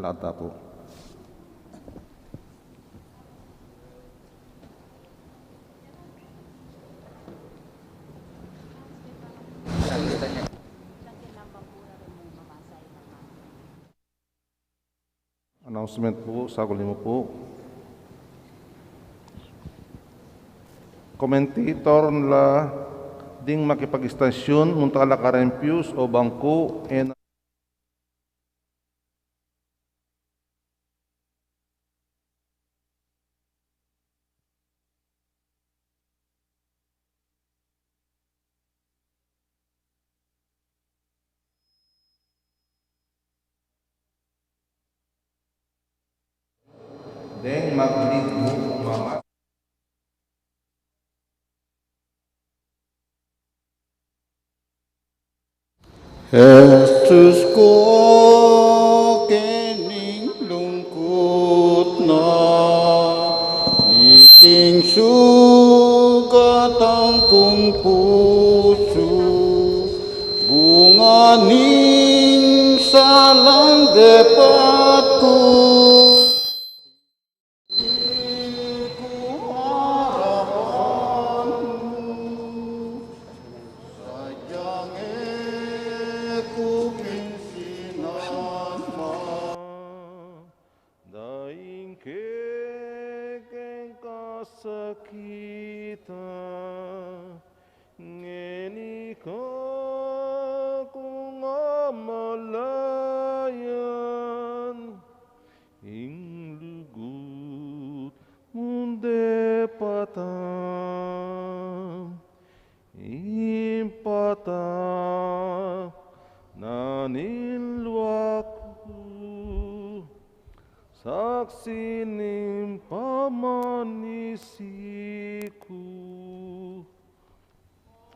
talata po. Announcement po, sa mo po. Komentator la ding makipag-istasyon munta la karempius o bangko en ding mag-lead mo mga Jesus ko, kening lungkot na, niting sugat ang kong puso, bunga ning salang dapat ko. daing kekeng kasakitan ngeni ka kung amalayan ing lugut munde patang impatang naninluaku saksi ning pamanisiku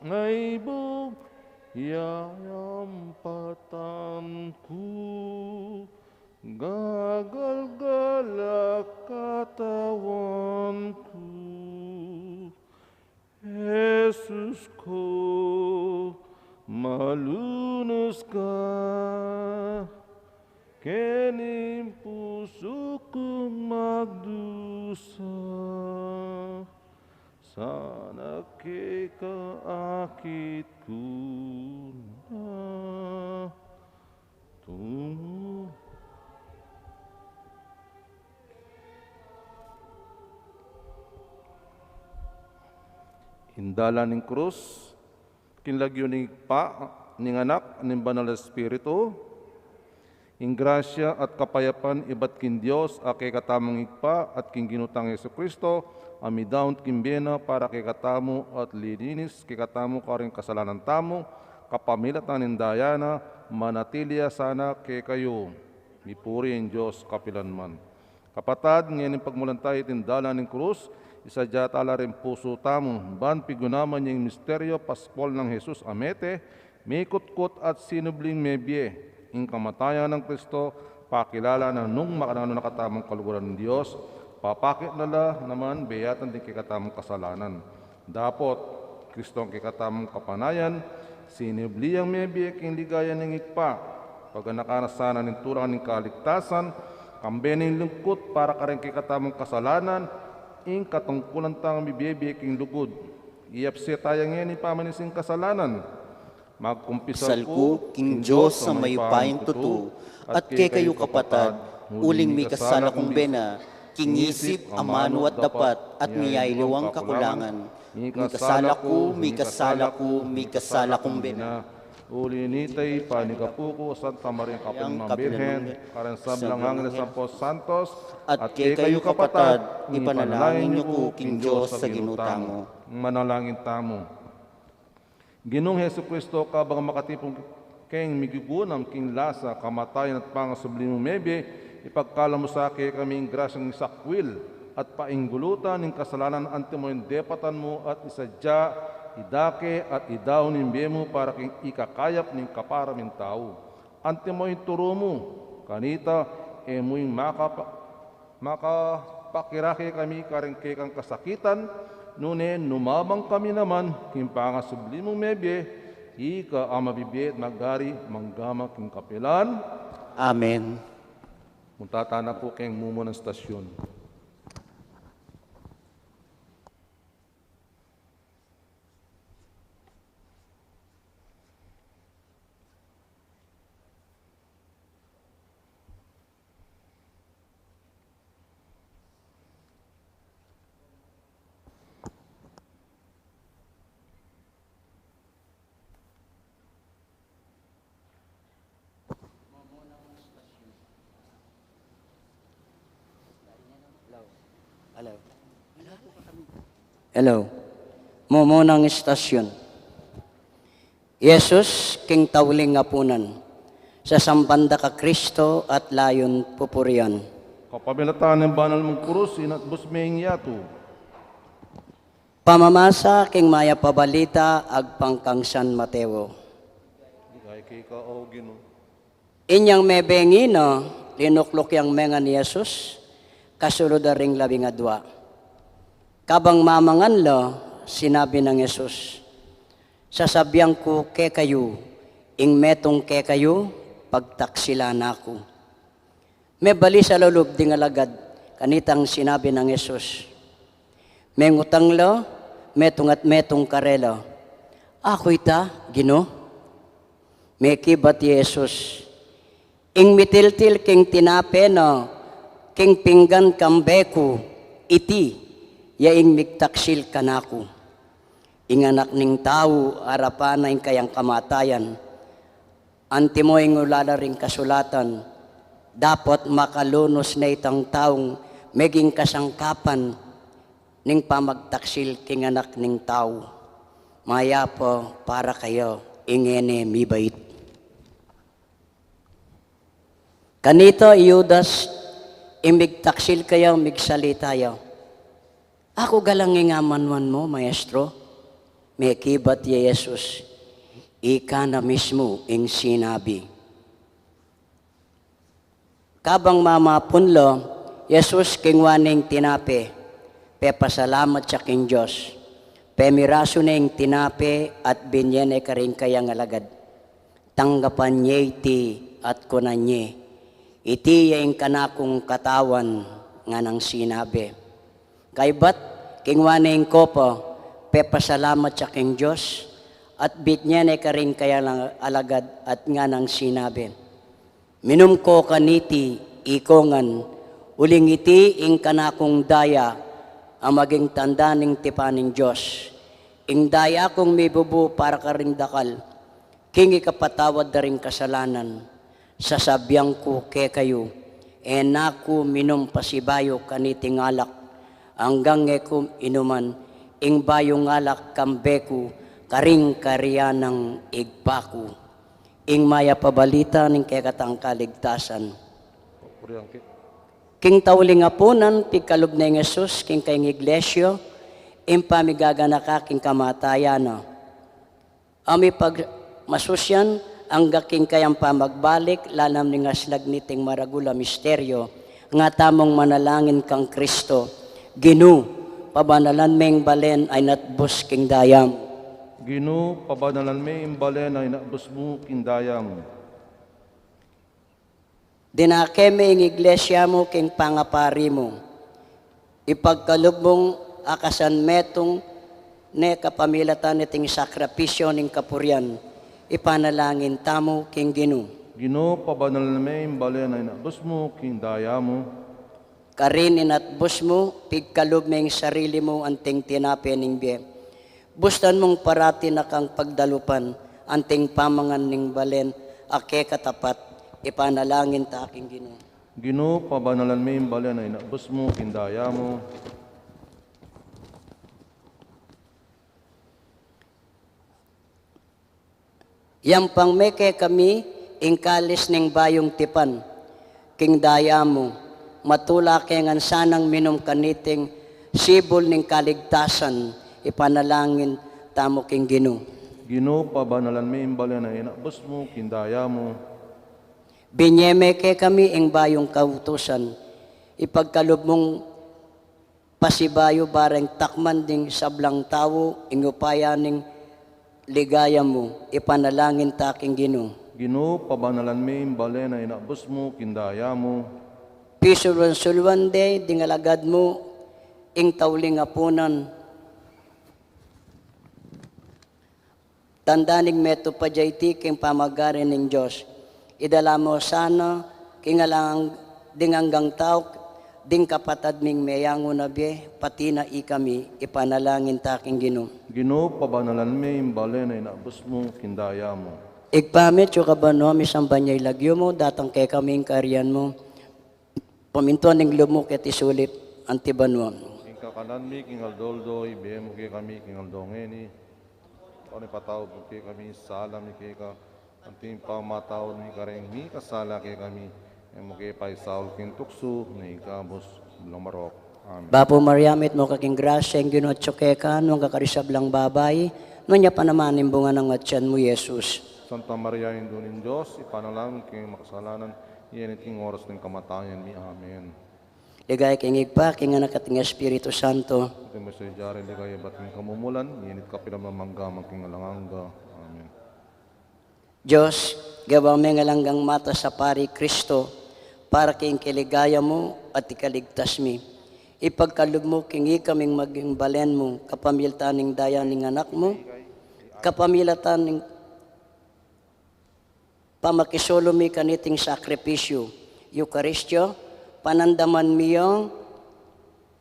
ngay bug yayampatanku gagal-galak katawanku Jesus ko malunos ka kening puso kong magdusa sana kay kaakit ko na tungo. Indala ning krus kinlagyo ning pa ning anak ning banal na espiritu ing grasya at kapayapan ibat kin Dios a kay katamong igpa at king ginutang Jesucristo amidawn kin biyena para kay katamo at lininis kay katamo karing kasalanan tamo kapamilatan nin dayana manatilia sana kay kayo mipuri in Dios kapilanman. Kapatad ngayon pagmulantay tindala ning krus isadya tala rin puso tamo ban pigunaman yung misteryo paspol ng Jesus amete mikutkot at sinubling mebye ing kamatayan ng Kristo pakilala na nung makanano nakatamang kaluguran ng Diyos papakit nala naman beyatan din kikatamang kasalanan dapot Kristo ang kikatamang kapanayan sinubliyang mebye king ligaya ng ikpa pag nakanasana ng turang ng kaligtasan kambening lungkot para karing kikatamang kasalanan ing katungkulan tang bibiyebe king lugod. Iapse tayang yan ipamanising kasalanan. Magkumpisal Salko, King Diyos sa may paing tutu, at kay kayo kapatad, uling may kasala kong bena, king isip, amano at dapat, at miyailiwang kakulangan. Mi kasala ko, mi kasala ko, mi kasala kong bena. Uli nitay panikapuko Santa Maria Kapatid Birhen, karan sablangang na Sampos Santos, at kay kayo kapatad, ipanalangin niyo ko, King Diyos sa ginutamo. Manalangin tamo. Ginong Hesu Kristo kabang makatipong keng migugunam king lasa kamatayan at pangasublimong mebe ipagkala mo sa akin kaming grasyang isakwil at painggulutan ng kasalanan antimo yung depatan mo at isadya idake at idaw nimbe mo para king ikakayap ng kaparamin tao. Ante mo yung turo mo, kanita mo'y makapakirake kami karengke kang kasakitan, nune numamang kami naman, kimpanga sublimong mebye, ika amabibye at magari, manggama king kapilan. Amen. Muntata na po kayong mumo ng stasyon. Hello. Hello. Mumunang istasyon. Yesus, king tawling apunan, sa sambanda ka Kristo at layon pupurian. Kapamilatan ng banal mong krus, inatbos maying yato. Pamamasa king maya pabalita agpangkang San Mateo. Ay kay ka o Ginoo. Inyang mebengino, linuklok yang menga ni Yesus, kasulod ring labing adwa. Kabang mamangan lo, sinabi ng Yesus, sasabyang ko ke kayo, ing metong ke kayo, pagtaksila na ako. May bali sa lulub ding alagad, kanitang sinabi ng Yesus, may ngutang lo, metong at metong karelo. Ako ita, Ginoo. May kibat Yesus, ing mitiltil king tinapeno, king pinggan kambeku, iti, yaing migtaksil kanako. Ing anak ning tao, arapan na ing kayang kamatayan, antimo ing ulala ring kasulatan, dapat makalunos na itang taong meging kasangkapan ning pamagtaksil king anak ning tao. Maya po para kayo, ingene mibait. Kanito, Judas, imigtaksil kayo, migsalitayo. Ako galang ingamanwan mo, maestro. May kibat ya Jesus, ika na mismo ing sinabi. Kabang mamapunlo, Jesus kingwaning tinape, pepasalamat sa king Diyos. Pemiraso na ing tinape at binyene ka rin kayang alagad. Tanggapan niya iti at kunan niya. Iti yaing kanakong katawan nga nang sinabi. Kaybat, kingwaning kopo, pepasalamat sa king Diyos, at bitnyane ka rin kaya lang alagad at nga nang sinabi. Minum ko kaniti, ikongan, uling iti ing kanakong daya, ang maging tanda ning tipaning Diyos. Ing daya kong may bubu para ka rin dakal, king ikapatawad na rin kasalanan, sasabyang ko ke kayo, naku minum pasibayo kaniting alak, hanggang ekum inuman, ing bayong alak kambeku, karing kariyanang igpaku, ing maya pabalita ning kekatang kaligtasan. King tauling apunan, pigkalog na yung Jesus, king kayong iglesyo, ing pamigagana king kamatayana. Ami pag masusyan, ang gaking kayang pamagbalik, lanam ning aslag niting maragula misteryo, nga tamong manalangin kang Kristo, Ginu, pabanalan meng balen ay natbus king dayam. Ginoo, pabanalan may imbalen ay naabos mo kindayam. Dinakeme ing iglesia mo king pangapari mo. Ipagkalog mong akasan metong ne kapamilatan niting sakripisyo ning kapuryan. Ipanalangin tamo king Ginoo. Ginoo, pabanalan may imbalen ay naabos mo kindayam. Karin inatbus mo, pigkalob meng sarili mo anting tinape ning biye. Bustan mong parati na kang pagdalupan, anting pamangan ning balen, ake katapat, ipanalangin ta aking Ginoo. Ginoo, pabanalan may imbalen ay naabos mo kindayam. Yang pang meke kami, ingkalis ning bayong tipan, king daya mo, matula kengan sanang minum kaniting sibol ning kaligtasan, ipanalangin tamo king Ginoo. Ginoo, pabanalan may imbalen ay naabos mo kindayam. Binyeme ke kami ing bayong kautusan, ipagkalob mong pasibayo bareng takman ding sablang tawo, ing upaya ning ligaya mo, ipanalangin ta king Ginoo. Ginoo, pabanalan may imbalen ay naabos mo kindayam. Pisulwan-sulwan day, dingalagad mo, ing tauling apunan. Tandanig meto pa jayti king pamagarin ng Diyos. Idala mo sana, kingalang dinganggang tao, ding kapatad ming meyango na biye, pati na ikami, ipanalangin taking Ginoo. Ginoo, pabanalan mi imbalen na inabos mo, kindaya mo. Igpamit yung kabano, misang banyay lagyo mo, datang kay kaming karyan mo. Pamintuan ng lumok at isulit, antibanuan. King kakanan mi, king aldoldo, ibiye mo kay kami, king aldongeni. Ano patawag mo kay kami, salam ni kay ka. Anting pamatawad ni kareng mi, kasala kay kami. Emo kay paisaul king tukso, na ikabos, bilang marok. Amen. Bapo Mariamit mo kaking grasya, ang ginot ka, nung kakarisab lang babay, nung niya pa naman imbungan ng atyan mo, Jesus. Santa Maria, Indunin Diyos, ipanalangin kay makasalanan, iyan iting oras ng kamatayan mi. Amen. Ligay kingig pa, king anak at king Espiritu Santo. Ito mo sa ijari, ligay ba't king kamumulan, iyan it kapilamamanggamang king alanganga. Amen. Diyos, gawa may ngalanggang mata sa pari Kristo, para king kiligaya mo at ikaligtas mi. Ipagkalog mo, kingi kaming maging balen mo, kapamiltan ng daya ng anak mo, kapamilatan ng pamakisolo mi kaniting sakripisyo, Eukaristyo, panandaman miyong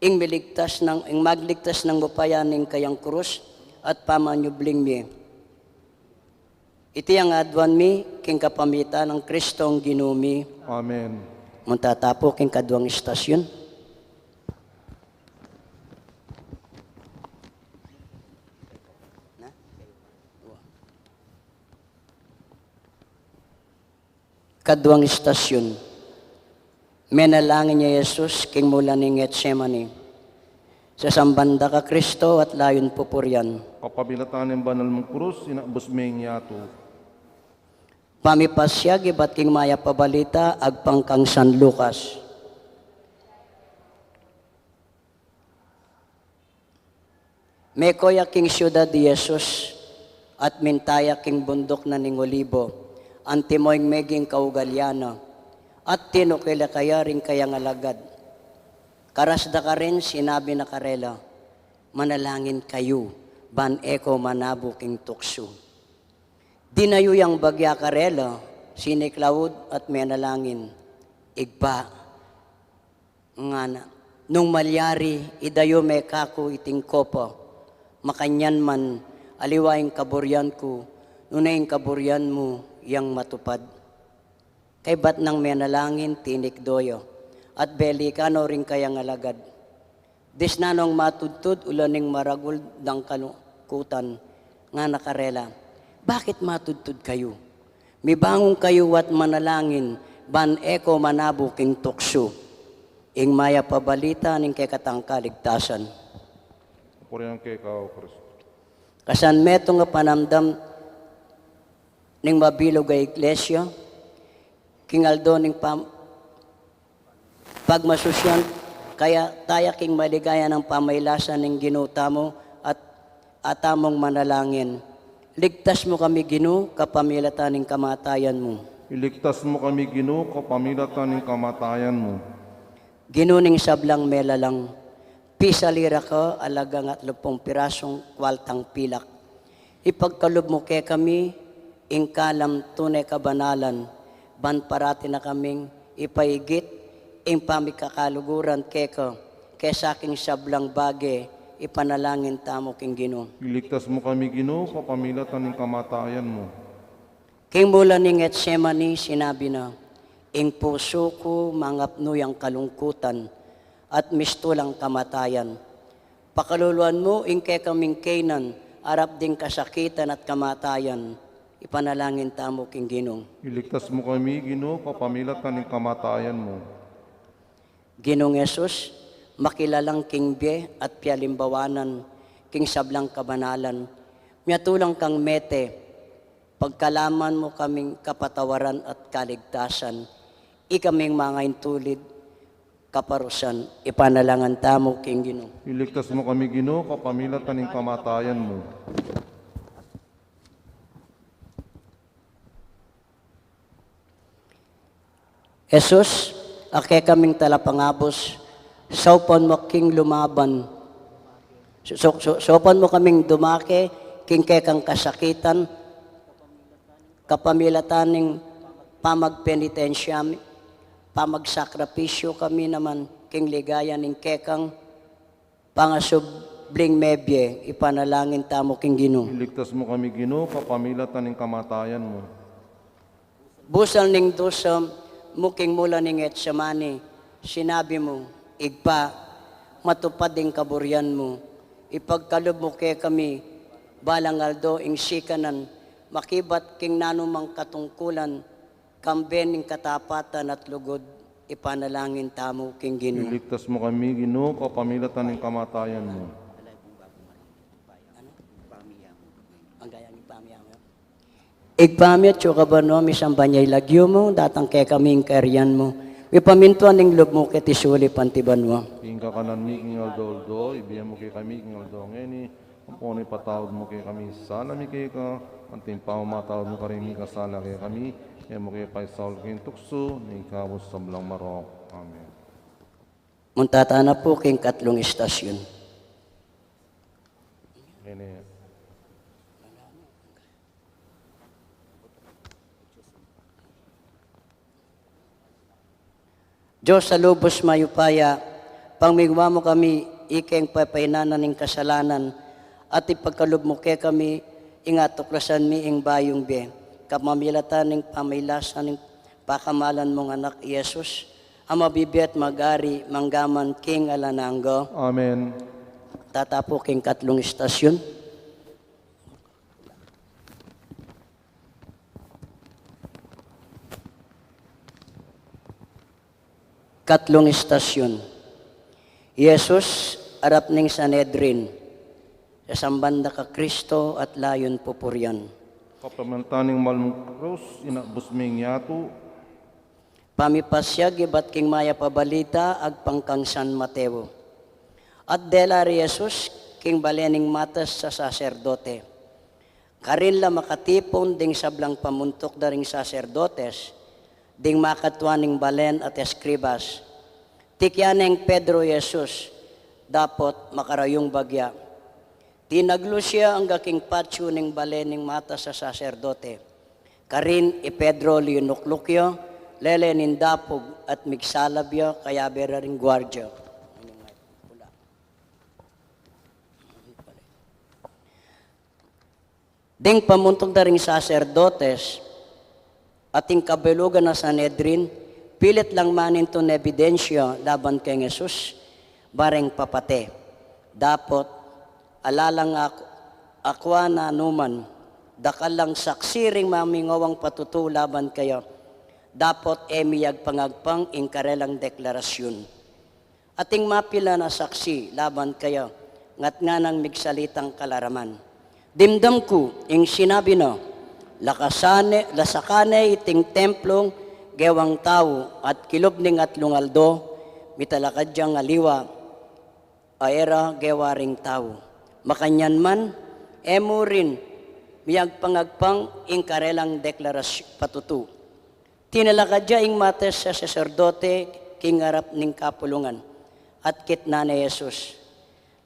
ing magligtas ng mupayaning kayang krus at pamanyubling mi. Iti ang adwan mi, king kapamita ng Kristong ginumi. Amen. Muntatapo king kadwang istasyon. Kadwang istasyon. Menalangin niya Jesus, king mula ni Getsemani. Sa sambanda ka Kristo at layon pupuryan. Kapabilatan ng banal mong krus, inabos may yato. Pamipasya, gibat king maya pabalita, agpangkang San Lucas. Mekoya king siyudad di Jesus, at mintaya king bundok na ning Olibo, antimoing meging kaugalyana, at tinukila kaya rin kayang alagad. Karasda ka rin, sinabi na karela, manalangin kayo, ban eko manabo king tukso. Dinayo yang bagya karela, siniklawod at menalangin, igba, nga na, nung malyari, idayo me kako iting kopo, makanyan man, aliwaing kaburyan ko, nunaing kaburyan mo, yang matupad. Kay bat nang menalangin, tinik doyo, at belikano rin kayang alagad. Dis nanong matudtud, ulaning maragul dang kalukutan, nga nakarela. Bakit matudtud kayo? Mibangong kayo at manalangin, ban eko manabo king tukso. Ing maya pabalita ning kay katang kaligtasan. Purihan kay kao, Kristo. Kasan meto nga panamdam ning mabilog ay iglesia, kingaldo ning pagmasusyan, kaya taya king maligaya ng pamaylasan ng ginuta mo at atamong manalangin. Ligtas mo kami Ginoo, kapamilatan ng kamatayan mo. Iligtas mo kami, Ginoo, kapamilatan ng kamatayan mo. Ginuning sablang melalang, pisalira ka, alagang at 10 pirasong kwaltang pilak. Ipagkalob mo kay kami, ingkalam tunay kabanalan, ban parati na kaming ipaigit, ing pamikakaluguran keka, kesa aking sablang bage, ipanalangin tamo king Ginoo. Iligtas mo kami, Ginoo, kapamilatan ng kamatayan mo. King mula ni Getsemani, sinabi na, ing puso ko mangapno yang kalungkutan at mistulang kamatayan. Pakaluluan mo, ing kay kaming kainan, arap ding kasakitan at kamatayan, ipanalangin tamo king Ginoo. Iligtas mo kami, Ginoo, kapamilatan ng kamatayan mo. Ginoong Yesus, makilalang king biye at pialimbawanan, king sablang kabanalan, miyatulang kang mete, pagkalaman mo kaming kapatawaran at kaligtasan, ikaming mga intulid, kaparusan, ipanalangan tamo king Ginoo. Iligtas mo kami, Ginoo, kapamilatan ng kamatayan mo. Jesus, ake kaming talapangabos, saupan mo king lumaban. Saupan mo kaming dumake, king kekang kasakitan, kapamilataning pamagpenitensyami, pamagsakripisyo kami naman, king ligaya ning kekang, pangasubling mebye, ipanalangin tamo king Ginoo. Iligtas mo kami, Ginoo, kapamilatan ng kamatayan mo. Busal ning dosa, muking mula ning Etsemani, sinabi mo, igpa, matupad ding kaburyan mo, ipagkalob mo kay kami, balangaldo ing sikanan, makibat king nanumang katungkulan, kamben ning katapatan at lugod, ipanalangin tamo king Ginoo. Iligtas mo kami, Ginoo, kapamilatan ng kamatayan mo. Ang gaya ni pamiyam. Igpamit yung kabano, misang banyay lagyo mo, datang kay kaming karyan mo. Ipamintuan ning loob mo kay tisuli pantiban mo. King kakanan mi, king aldo, ibiyan mo kay kami, king aldo, ngeni, kumpunay patawad mo kay kami, sana mi kay ka, anting matawad mo ka rin mi kasala kay kami, kaya mo kay paisaul king tukso, ning kabos sa belang marok. Amen. Muntata na po king katlong istasyon. Ngeni, Diyos sa lubos mayupaya, pangmigwa mo kami, ikeng papaynanan ng kasalanan, at ipagkalob mo kay kami, ingatuklasan mi ing bayong be, kamamilatan ng pamaylasan ng pakamalan mong anak Yesus, ang mabibiyat magari, manggaman, king alananggo, Amen. tatapo king katlong istasyon. Katlong istasyon. Yesus, arap ning Sanedrin, sa sambanda ka Kristo at layon pupuryan. Kapamilatan ng malmong krus, inabos ming yato, Pamipasyag ibat king maya pabalita ag pangkang San Mateo. At dela Jesus, king balening matas sa saserdote. Karin la makatipon ding sablang pamuntok daring saserdotes, ding makatwaning balen at eskribas. Tikyaneng Pedro Jesus, dapat makarayong bagya. Tinaglo siya ang gaking patyo ning balening mata sa saserdote. Karin Pedro liunuklukyo, lele nindapog at migsalabyo kaya beraring gwardyo. Ding pamuntog daring saserdotes, ating kabelugan na Sanedrin, pilit lang manin to na ebidensya laban kay Jesus, bareng papate. Dapat, alalang akwa na numan, dakal lang saksiring mamingawang patutu laban kayo, dapat emiyag pangagpang ingkarelang deklarasyon. Ating mapila na saksi laban kayo, ngat nga nang migsalitang kalaraman. Dimdam ko, ing sinabi no, lasakane iting templong gewang tao at kilob ning at lungaldo, mitalakad diyang aliwa, aera gewaring tao. Makanyan man, emo rin, miyag pangagpang ingkarelang deklarasyon patutu. Tinalakad diya ing mates sa saserdote, kingarap ning kapulungan, at kitna ni Jesus.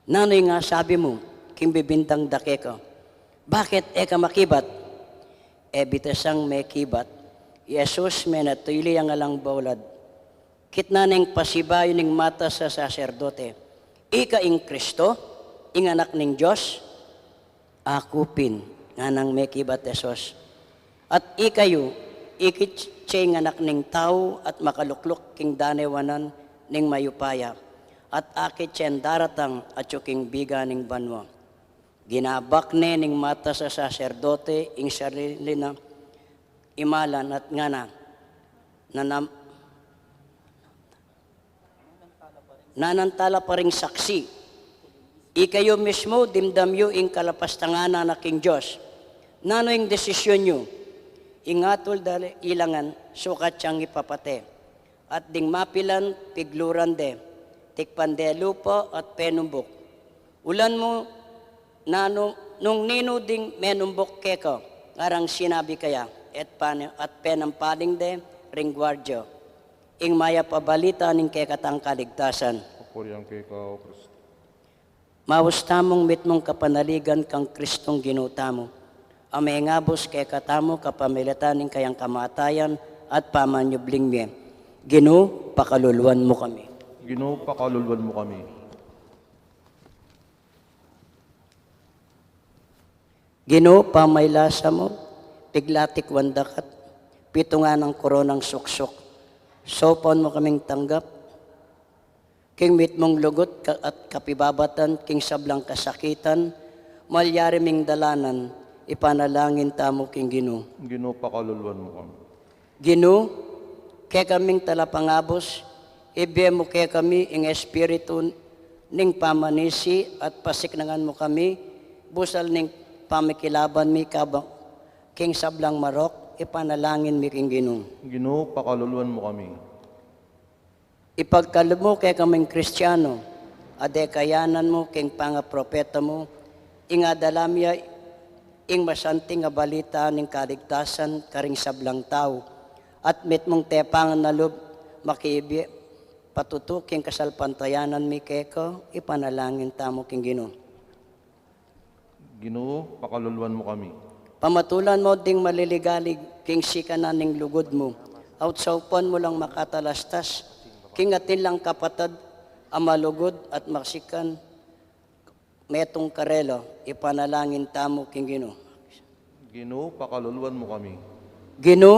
Nanoy nga sabi mo, kimbibintang dake ko, bakit eka makibat? Ebitasang may kibat, Jesus may natuli ang alang baulad. Kitna ning pasibayo ning mata sa saserdote. Ika ing Kristo, ing anak ning Diyos, akupin nga nang may kibat Jesus. At ikayo, ikitsay ng anak ning tao at makaluklok king danewanan ning mayupaya. At akit siyan daratang at yuking biga ning banwa. Ginabak ne ning mata sa saserdote ing sarili na imalan at ngana nanantala pa ring saksi. Ikayo mismo dimdamyo ing kalapastangana na king Diyos. Nano ing desisyon nyo? Ingatol dali ilangan sukat siyang ipapate. At ding mapilan pigluran de, tikpande lupa at penumbok. Ulan mo nano nung nino ding menumbok keko, ngarang sinabi kaya, at penampaling de ring gwardyo. ing maya pabalita ning kekatang kaligtasan. Papurihan kay ka, O Kristo. Mawustamong mitmong kapanaligan kang Kristong ginutamo. Amay ngabos kay katamo kapamilatan ning kayang kamatayan at pamanyubling mi. Ginu, pakaluluan mo kami. Ginoo, pakalulwan mo kami. Ginu, pamaylasa mo, piglatik wandakat, pito nga ng koronang suksok. Sopon mo kaming tanggap, king mitmong lugot at kapibabatan, king sablang kasakitan, malyari ming dalanan, ipanalangin tamo king Ginu. Ginoo, pakalulwan mo kami. Ginu, kaya kaming talapangabos, ibiye mo kaya kami ing espiritu ning pamanisi at pasiknangan mo kami, busal ning pamikilaban mi kabang king sablang marok, ipanalangin mi king Ginu. Ginoo, pakalulwan mo kami. Ipagkalob mo kaya kaming Kristiyano, ade kayanan mo king pangapropeta mo, ing adalamya ing masanting nga balita ning kaligtasan karing sablang tao, at mit mong tepangan na loob makibi patutuking kasalpantayanan mi keko, ipanalangin tamo king Ginu. Ginoo, pakalulwan mo kami. Pamatulan mo ding maliligalig king sikanan ning lugod mo. Outsaupan mo lang makatalastas, king atin lang kapatad, amalugod at maksikan, metong karelo, ipanalangin tamo king Ginu. Ginoo, pakalulwan mo kami. Ginu,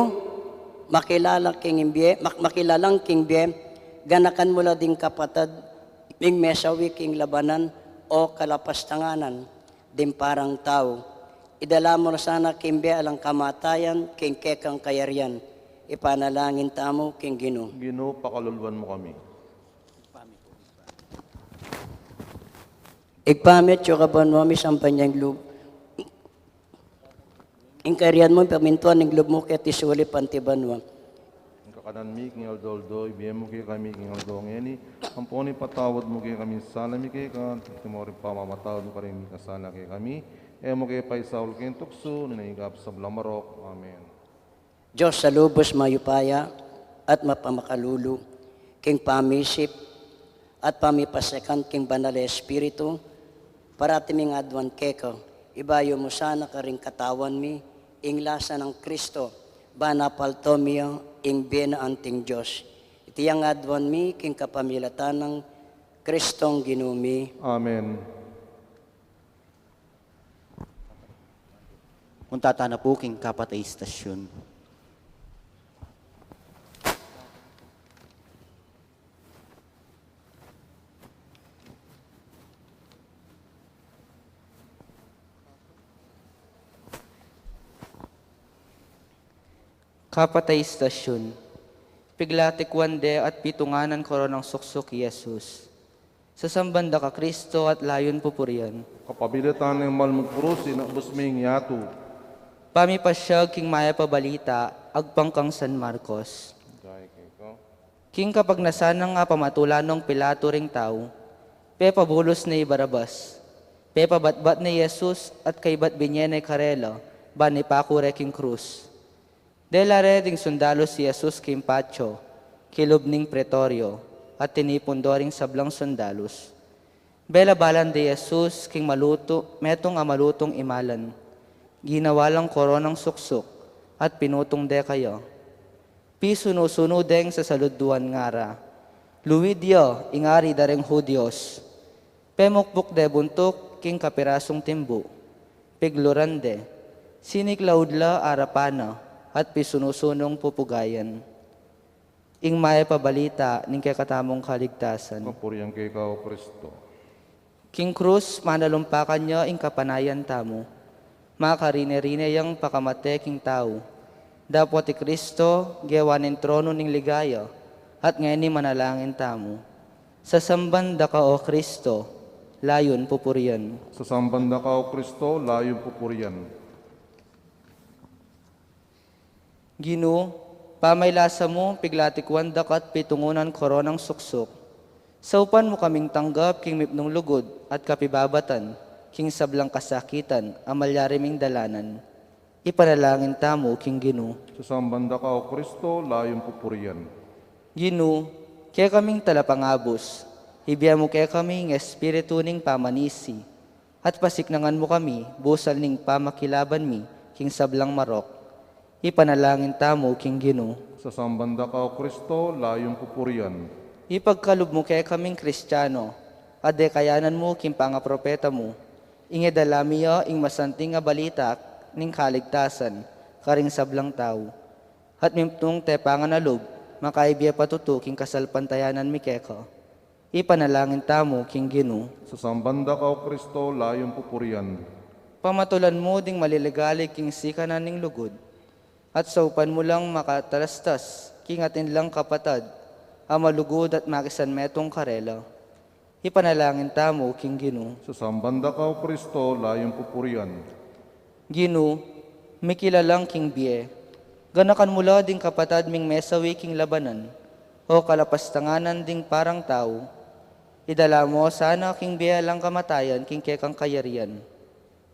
makilala king imbye, makilalang king bye, ganakan mo la ding kapatad, ing mesawi king labanan o kalapastanganan, dim parang tao. Idala mo na sana king bye alang kamatayan, king kekang kayarian, ipanalangin tamo king Ginu. Ginoo, pakalulwan mo kami. Igpamit yung kaban mo, misampanyang loob. Ing kariyan mo, pamintuan ng loob mo, kaya tisuli pantiban mo. Ang kakanan mi, king aldoldo, ibigay mo kay kami, king aldo ngeni. Ang poni patawad mo kay kami, sana mi kay ka, timo rin pamamatawad mo ka rin mi kasana kay kami. E mo kay paisaul kay tukso, ninahigap sa blamarok. Amen. Diyos sa lubos mayupaya at mapamakalulu, king pamisip at pamipasekan king banal na espiritu, para timing adwan keko, ibayo mo sana ka ring katawan mi, ing lasa ng Kristo, banapalto miyo, ing bena anting Diyos. Itiyang adwan mi, king kapamilatan ng Kristong ginumi. Amen. Untata na po king kapatay istasyon. Kapatay istasyon, piglatik wande at pitunganan koronang suksok Yesus. Sa sambanda ka Kristo at layon pupurian. Kapabilitan ng malmagkrus, inabos ming yatu. Pamipasyag king maya pabalita, agpangkang San Marcos. Gaya kay ko. King kapag nasanang nga pamatulanong Pilato ring tao, pe pabulos na Barabas, pe pabatbat ni Yesus at kay bat binyenay karela, ba ni pakure king krus. Delare ding sundalo si Jesus kim patio, kilob ning pretorio, at tinipundoring sablang sundalos. Bela balan de Jesus king maluto, metong amalutong imalan. Ginawalang koronang suksok, at pinutong de kayo. Pisuno-sunudeng sa saluduan ngara. Luidio, ingari dareng Hudyos. Pemukbuk de buntok, king kapirasong timbu. Piglurande, siniklaudla arapana, at pisunusunong pupugayan. Ing maya pabalita ning kakatamong kaligtasan. Papurihan kay ka, O Kristo. King Cruz, manalumpakan nyo ing kapanayan tamo. Makarine-rine yang pakamate king tao. Dapat ti Kristo, gewanin trono ning ligaya, at ngayon ni manalangin tamo. Sa sambanda ka, O Kristo, layon pupurian. Sa sambanda ka, O Kristo, layong pupurian. Ginu, pamaylasa mo, piglatikwan dakat pitungunan koronang suksok. Saupan mo kaming tanggap, king mipnong lugod, at kapibabatan, king sablang kasakitan, amalyariming dalanan. Ipanalangin tamo, king Ginu. Sa sambanda ka, O Kristo, layong pupurian. Ginu, kaya kaming talapangabos, hibiya mo kaya kaming espiritu ning pamanisi, at pasiknangan mo kami, busal ning pamakilaban mi, king sablang marok. Ipanalangin tamo, king Ginu. Sa sambanda ka o Kristo, layong pupurian. Ipagkalob mo kaya kaming Kristiyano, at dekayanan mo, king pangapropeta mo, ingedalamiyo, ing masanting nga balita, ning kaligtasan, karing sablang tao. At mimtong tepangan na loob, makaibya patuto, king kasalpantayanan mi keka. Ipanalangin tamo, king Ginu. Sa sambanda ka o Kristo, layong pupurian. Pamatulan mo ding maliligalig king sikanan ning lugod, at saupan mo lang makatalastas, king atin lang kapatad, ang malugod at makisan metong karela. Ipanalangin tamo, king Ginu. Sa sambanda ka o Kristo, layong pupurian. Ginu, may kilalang king Bie, ganakan mula ding kapatad ming mesawi king labanan, o kalapastanganan ding parang tao. Idala mo sana king Bie lang kamatayan, king kekang kayarian.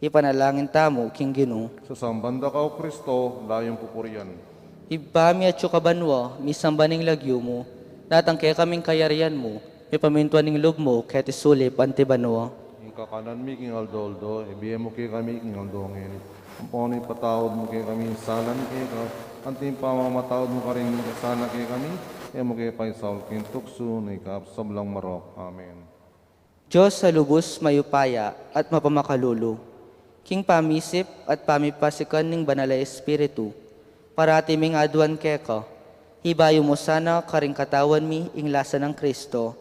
Ipanalangin tamo, king Ginu. Sa sambanda ka o Kristo, layong pupurian. Ibami at chukabanwa, misambaning lagyo mo, datang kaya kaming kayarian mo, may pamintuan ning loob mo, kaya tisulip antibanwa. Ing kakanan mi king aldoldo, ibiye mo kay kami king aldongin. Ang poni patawad mo kay kami, salan kay ka. Anting pamamatawad mo ka rin sana kay kami, e mo kay paisaul king tukso, na ikapsablang marok. Amen. Diyos sa lubos mayupaya at mapamakalulu, king pamisip at pamipasikan ning banala espiritu, parati ming aduan keka, hibayo mo sana karing katawan mi ing lasa ng Kristo,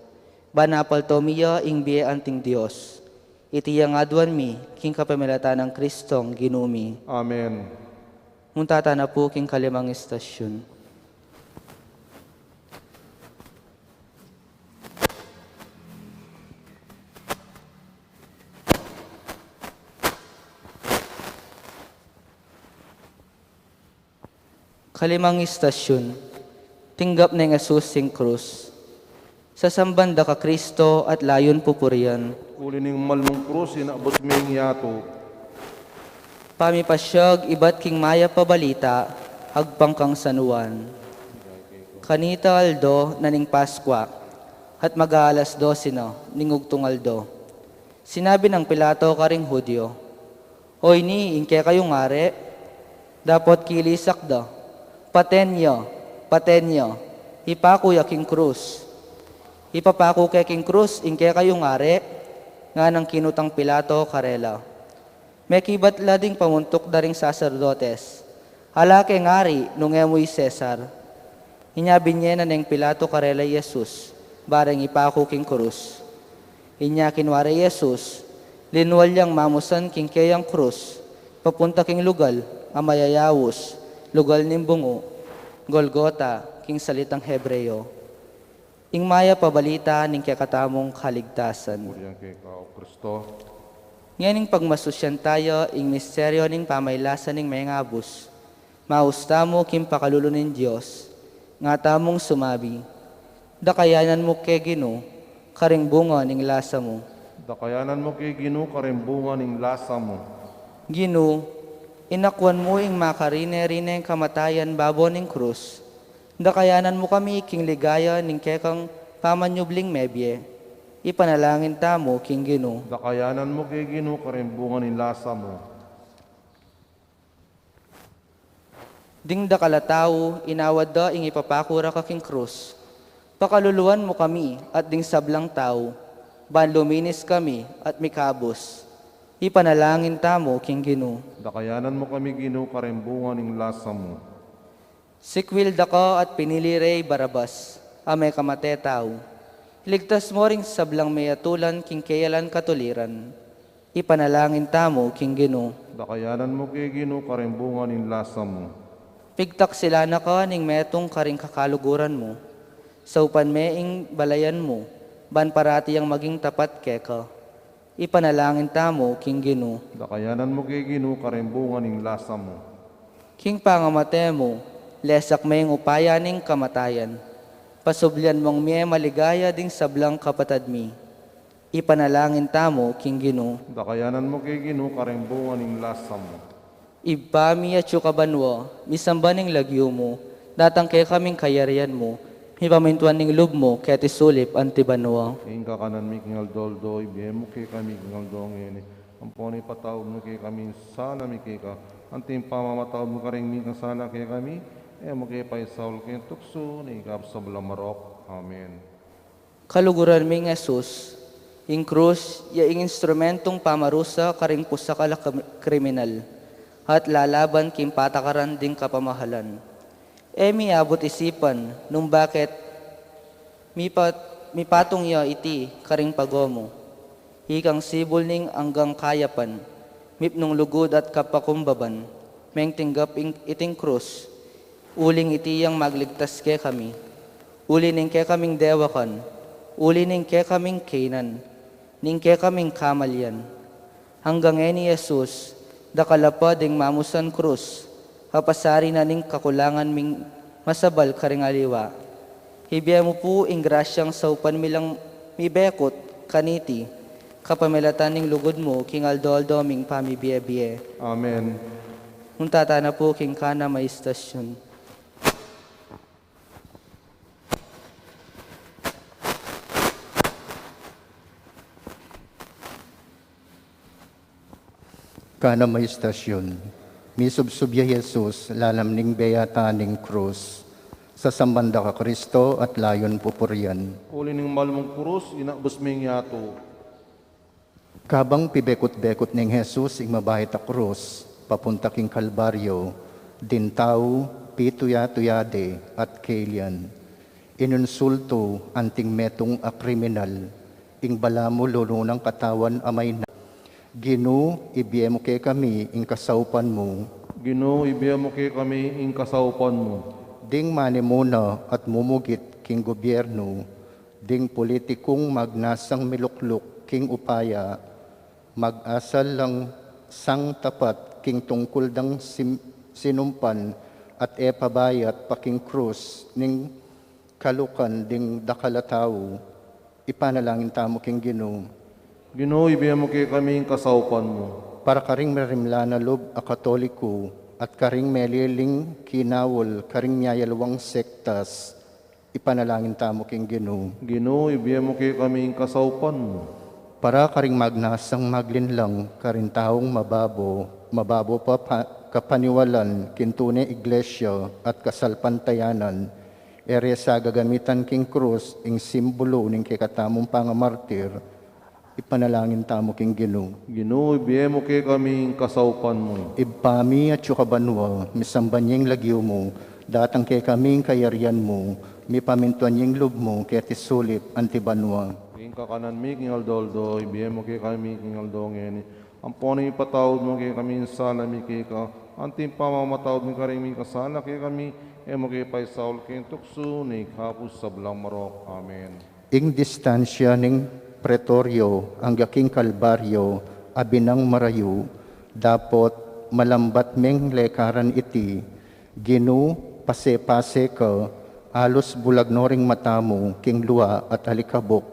banapal to miya ing biye anting Diyos. Itiyang aduan mi, king kapamilata ng Kristong ginumi. Amen. Muntata na po king kalimang istasyon. Kalimang istasyon, tinggap na ng asusing krus. Sa sambanda ka Kristo at layon pupurian. Uli ning malmong krus, inabot ming yato. Pamipasyag iba't king maya pabalita, agpangkang sanuan. Kanita aldo na ning Paskwa, at mag-aalas 12 na, ning ugtong aldo. Sinabi ng Pilato karing Hudyo, Oy ni, ingke kayong ngare, dapat kilisak da. Patenyo, ipakuya king krus. Ipapaku kay king krus, ingke kayong ngare, nga ng kinutang Pilato karela. May kibatla ding pamuntok daring sacerdotes. Halake ngari nung emoy Cesar. Hinyabi niya na ng Pilato karela Jesus, bareng ipaku king krus. Inya kinwari Jesus, linwal yang mamusan king kayang krus, papunta king lugal, amayayawos, lugal ning bungo, Golgota, king salitang Hebreo. Ing maya pabalita ning kakatamong kaligtasan. Uli ang kay ka o Kristo. Nganing pagmasusyan tayo, ing misteryo ning pamaylasan ning mayngabos. Mausta mo kim pakalulo ning Diyos, nga tamong sumabi. Dakayanan mo kay Gino, karing bunga ning lasa mo. Dakayanan mo kay Gino, karimbungan ning lasa mo. Gino, inakwan mo ing makarine-rine kamatayan babo ning krus. Dakayanan mo kami king ligaya ning kekang pamanyubling mebye. Ipanalangin tamo king Gino. Dakayanan mo kay Gino, karimbungan ning lasa mo. Ding dakalataw, inawad da ing ipapakura ka king krus. Pakaluluan mo kami at ding sablang tao, banluminis kami at mikabos. Ipanalangin tamo king Gino. Dakayanan mo kami Gino, karimbungan ning lasa mo. Sikwil dako at pinili rey Barabas, amay kamate tao. Iligtas mo ring sablang mayatulan king kayalan katuliran. Ipanalangin tamo king Gino. Dakayanan mo kay Gino, karimbungan ning lasa mo. Pigtak sila na ka ning metong karing kakaluguran mo. Sa upan meing balayan mo, ban parati ang maging tapat keka. Ipanalangin tamo king Gino. Dakayanan mo kay Gino, karimbungan ning lasa mo. King pangamate mo, lesak maying upaya ning kamatayan. Pasublian mong miye maligaya ding sablang kapatad mi. Ipanalangin tamo king Gino. Dakayanan mo kay Gino, karimbungan ning lasa mo. Ibami at yukabanwa, misambaning lagyo mo, datang kay kaming kayarian mo, Ipamintuan ning loob mo, kaya tisulip ang tibanwa. Ing kakanan mi kingal doldo, ibiyemo kay kami kingal dongeni. Amponi patawag mo kay kami, sana mi kay ka. Anting pamamatawag mo karing mi sana kay kami, mo kay paisaul kay tukso, ni ikap sa bulamarok. Amen. Kaluguran mi nga Jesus, ing krus, ya ing instrumentong pamarusa karing pusa kala kriminal, at lalaban kim patakaran ding kapamahalan. Miabot isipan, nung bakit mipatong ya iti karing pagomo. Hikang sibol ning anggang kayapan, mipnong lugod at kapakumbaban, meng tinggap iting krus, uling itiyang magligtas ke kami, uli ning ke kaming dewakan, uli ning ke kaming kainan, ning ke kaming kamalyan. Hanggang ni Jesus, dakalapa ding mamusan krus, kapasari na ning kakulangan ming masabal karing aliwa. Hibiya mo po ing grasyang saupan milang mibekot kaniti, kapamilatan ning lugod mo king aldoldo ming pamibiye-biye. Amen. Huntata na po king kana may istasyon. Kana may istasyon, misubsubya Jesus, lalamning beyata ning krus, sa sambanda ka Kristo at layon pupuryan. Uli ning malmong kurus, inabos ming yato. Kabang pibekot-bekot ning Jesus, ing mabahit a krus, papunta king Kalbaryo, dintaw, pituyatuyade, at kalian. Inunsulto, anting metong a kriminal, ing balamo lulunang katawan amay na. Ginu, ibiyemo kay kami, ing kasaupan mo, Ginoo, ibiyamo kay kami ing kasaupan mo. ding manimuna at mumugit king gobyerno, ding politikong magnasang milukluk king upaya, mag-asal lang sang tapat king tungkol dang sinumpan at pabayat paking krus ning kalukan ding dakalataw, ipanalangin tamo king Ginoo. Ginoo, ibiyamo kay kami ing kasaupan mo. Para karing merimlana lob a katoliko at karing meliling kinawol karing nyayalawang sektas, ipanalangin tamo king Ginoo. Ginoo, ibiyamo kay kami ing kasaupan mo. Para karing magnasang maglinlang karing taong mababo kapaniwalan kintune iglesia at kasalpantayanan, ere sa gagamitan king krus ing simbolo ning kikatamong pangamartir, ipanalangin tamo king Ginoo. Ginoo, ibiyamo kay kami ing kasaupan mo. Ibpami at yukabanwa, misambanyeng lagyo mo, datang kay kaming kayarian mo, mipamintuan yung loob mo, kaya tisulip antibanwa. Ing kakanan mi king aldoldo, ibiyamo kay kami king aldongeni. Amponi ipatawad mo kay kami sana mi kay ka. Anting pamamatawad mi karing mi kasana kay kami, mo kay paisaul kay tukso, ni kapus sa belang marok. Amen. Ing distansya ning pretoryo, ang king kalbaryo, abinang marayu, dapat malambat meng lekaran iti, Ginu, pase-pase ka, alos bulagnoring matamu, king luwa at alikabok,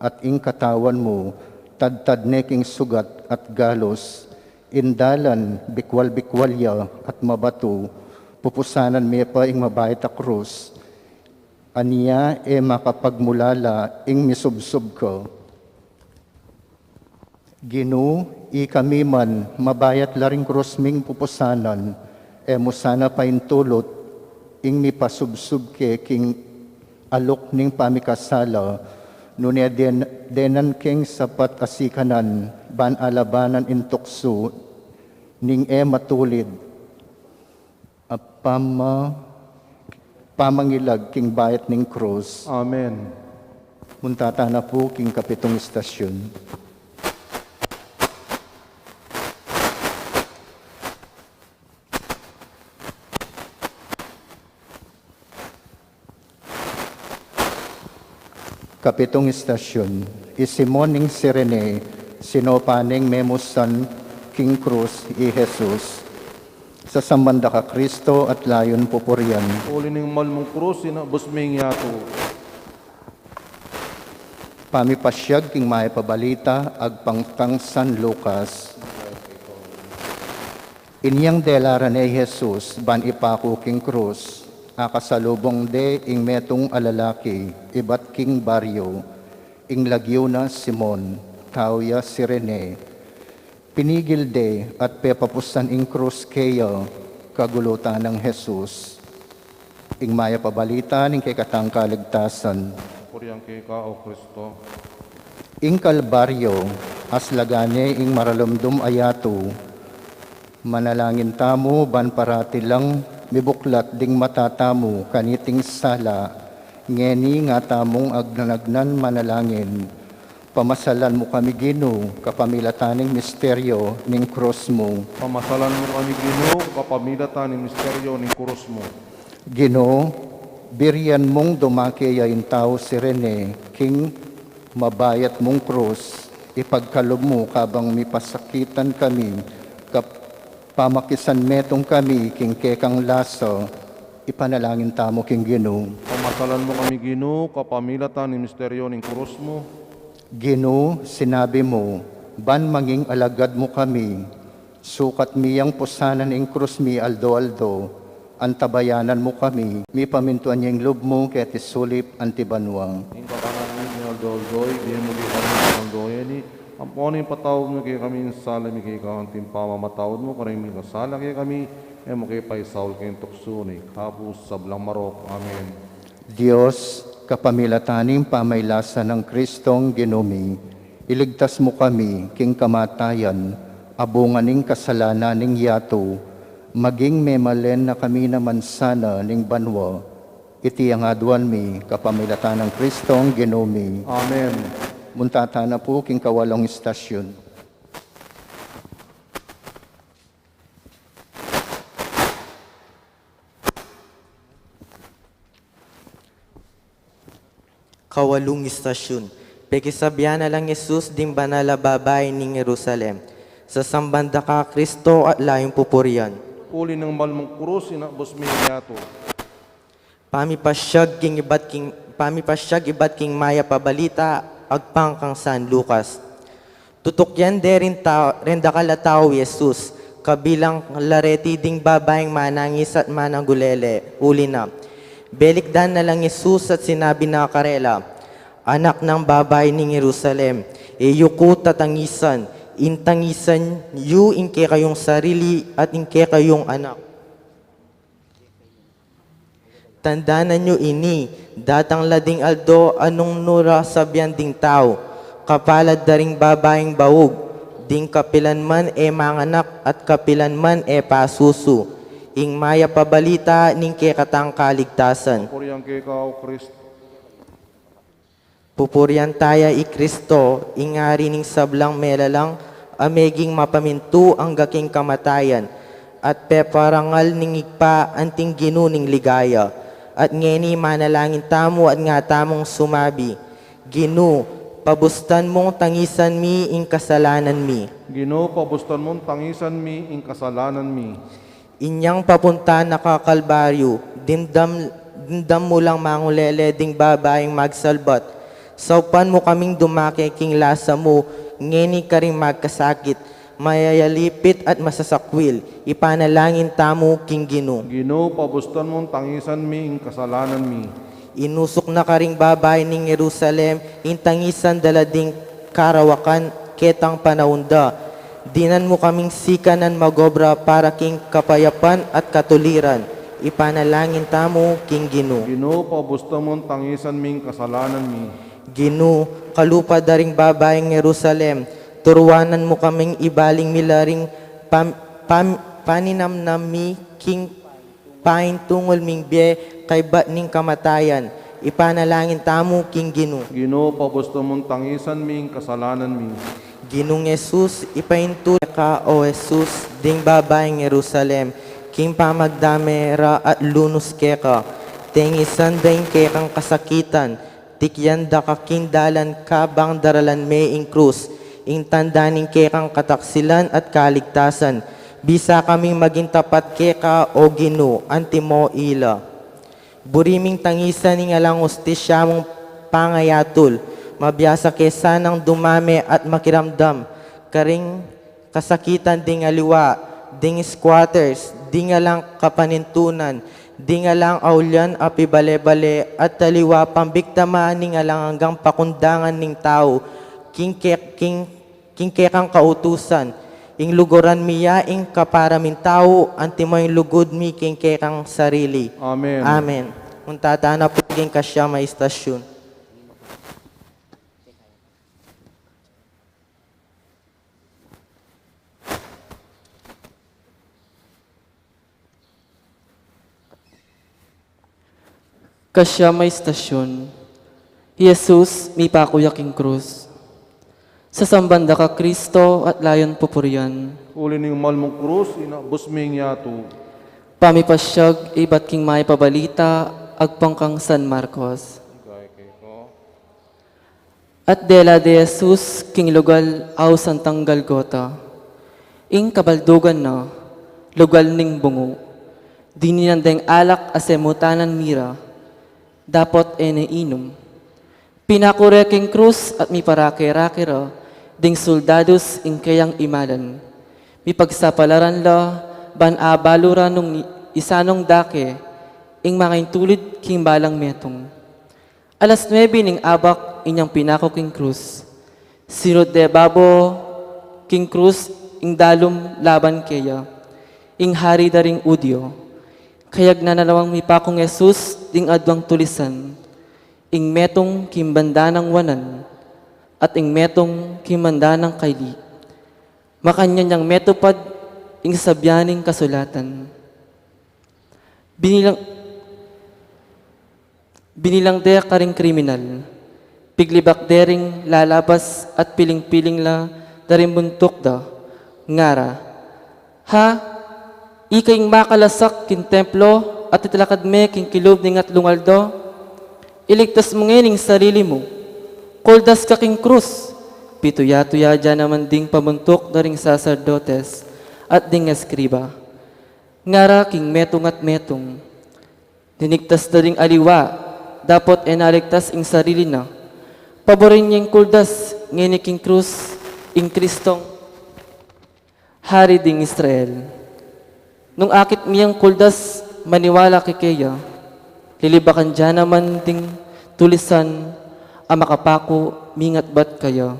at ing katawan mo, tad ne king sugat at galos, indalan, bikwal-bikwalya at mabato, pupusanan me pa ing mabayat a krus, aniya makapagmulala ing misubsub ka. Ginu, kami man, mabayat laring krusming pupusanan, musana paintulot, ing mipasubsub ke king alok ning pamikasala, nunya denan king sapat asikanan, ban alabanan in tukso, ning matulid, pamangilag king bayat ning krus. Amen. Muntata na po king kapitong istasyon. Kapitong istasyon, isimoning sirene, sinopaning memusan king krus i Jesus, sa sambanda ka Kristo at layon pupuryan. Uli ning malmong krus, inabos ming yato. Pamipasyag king maipabalita agpangtang San Lucas. Inyang delaran ni Jesus ban ipako king krus, akasalubong de ing metong alalaki, ibat king baryo, ing lagyo na Simon, tawya si Rene. Pinigil de at pepapusan ing krus kaya, kagulutan ng Jesus. Ing maya pabalitan ing kay katang kaligtasan. Puriang kay ka, O Kristo. Ing kalbaryo, aslagane ing maralumdum ayato, manalangin tamo ban parati lang mibuklat ding matatamu kaniting sala, ngeni nga tamong agnanagnan manalangin. Pamasalan mo kami Ginoo, kapamilataning misteryo ning krus mo. Pamasalan mo kami, Ginoo, kapamilatan ng misteryo ng kurus mo. Ginoo, biryan mong dumakaya yung tao si Rene, king mabayat mong krus, ipagkalob mo kabang mipasakitan kami, pamakisan metong kami, king kekang laso, ipanalangin tamo king Ginoo. Pamasalan mo kami, Ginoo, kapamilatan ng misteryo ng kurus mo. Ginoo, sinabi mo, ban manging alagad mo kami, sukat miyang pusanan ing krus mi aldo-aldo, antabayanan mo kami, mi pamintuan niyang loob mo ket isulip antibanwang. Ing kapanan ni Aldoldoy, di mo di kami ang doyeni. Ang poning patawag mo kay kami sala mi kay kaunting pamamatawad mo, karang mi kasala kay kami, mo kay paisaul kay tuksunay, kapus sablang marok. Amen. Diyos, kapamilataning pamaylasan ng Kristong ginumi, iligtas mo kami king kamatayan, abunganing kasalanan ning yato, maging memalen na kami naman sana ning banwa, iti ang aduan mi kapamilatan ng Kristong ginumi. Amen. Muntata na po king kawalong istasyon. Kawalung istasyon. Pekisabihan na lang Jesus ding banala babay ning Jerusalem. Sa sambanda ka Kristo at layong pupurian. Uli ng malmong kurus, inabos mi yato. Pamipasyag ibat king maya pabalita agpang kang San Lucas. Tutukyan de rin dakalataw Jesus. Kabilang lareti ding babayang manangis at mananggulele. Uli na. Belikdan na lang Jesus at sinabi na karela, anak ng babay ni Jerusalem, iyuko tatangisan, intangisan yu inke kayong sarili at inke kayong anak. Tandaanan nyo ini, datang lading aldo anong nura sabyan ding tao, kapalad daring babaeng bawog, ding kapilan man e manganak at kapilan man e pasusu. Ing maya pabalita ning kekatang kaligtasan. Puriang kay ka, O Kristo. Pupurian taya i Kristo, ingari ning sablang melalang, ameging mapamintu ang gaking kamatayan, at peparangal ning igpa anting ginuning ligaya, at ngeni manalangin tamo at nga tamong sumabi, Ginu, pabustan mong tangisan mi ing kasalanan mi. Ginoo, pabustan mong tangisan mi, ing kasalanan mi. Inyang papunta nakakalbaryo, dindam mo lang mangulele ding babaeng magsalbat. Saupan mo kaming dumake king lasa mo, ngeni ka rin magkasakit, mayayalipit at masasakwil, ipanalangin tamo king Ginoo. Ginoo, pabustan mong tangisan mi, ing kasalanan mi. Inusok na ka ring babae ning Jerusalem, intangisan dalading karawakan, ketang panaunda. Dinan mo kaming sikanan magobra para king kapayapan at katuliran. Ipanalangin tamo king Ginoo. Ginoo, pabustan mong tangisan mi, ing kasalanan mi. Ginoo, kalupa daring babaeng Jerusalem, turuanan mo kaming ibaling milaring paninamnam mi king pain tungol ming biye kay bat ning kamatayan. Ipanalangin tamo king Ginoo. Ginoo, pabustan mong tangisan mi, ing kasalanan mi. Ginong Jesus, ipainto ka, O Jesus, ding babaeng Jerusalem, king pamagdamera at lunus keka, tengisan daing kekang kasakitan, tikyan da kakindalan kabang daralan me ing krus, ing tandaning kekang kataksilan at kaligtasan, bisa kaming maging tapat keka, O Ginoo, antimo ila. Buriming tangisan ning alang ustisya mong pangayatul, mabiyasa kesa ng dumami at makiramdam, karing kasakitan ding aliwa, ding squatters, di nga lang kapanintunan, di nga lang aulyan api bale-bale at taliwa pambiktamaan ni nga lang hanggang pakundangan ning tao, kingkekang kautusan, ing lugoran miya ing kaparamin tao, antimoy lugod mi kingkekang sarili. Amen. Amen. Kung tatana po king kasya may istasyon. Kasya may istasyon, Jesus, mi pakuyaking krus. Sa sambanda ka Kristo at layon pupurian. Uli ning malmong krus, inabos ming yato. Pamipasyag, ibat king may pabalita, agpangkang San Marcos. At dela de Jesus, king lugal, aw santang Galgota. Ing kabaldugan na, lugal ning bungo. Dininandeng alak asemutanan mira. Dapat inom. Pinakure king krus at mi parake-rakera, ding soldados ing kayang imalan. Mi pagsapalaran la, ban abalura nung isanong dake, ing mga intulid king balang metong. Alas 9 ning abak inyang pinako king krus. Sirod de babo king krus ing dalom laban kaya, ing hari daring udyo. Kayag nanalawang mipakong Jesus ding adwang tulisan, ing metong kimbanda ng wanan, at ing metong kimbanda ng kaili. Makanya niyang metopad ing sabyaning kasulatan. Binilang de karing kriminal, piglibak dering lalabas at piling-piling la daring buntok da, ngara. Ha? Ikaing makalasak kin templo at italakad me kin kilob ning at lungaldo. Iligtas mo ngayon sarili mo. Koldas ka king krus. Pituya-tuya dyan naman ding pamuntok na ring sacerdotes at ding eskriba. Ngara king metong at metong. Dinigtas na ring aliwa. Dapat enaligtas ing sarili na. Paborin niyang koldas ngayon king krus ing Kristong hari ding Israel. Nung akit miyang kuldas, maniwala kikeya, lilibakan dyan naman ding tulisan, ang makapako, mingat bat kaya.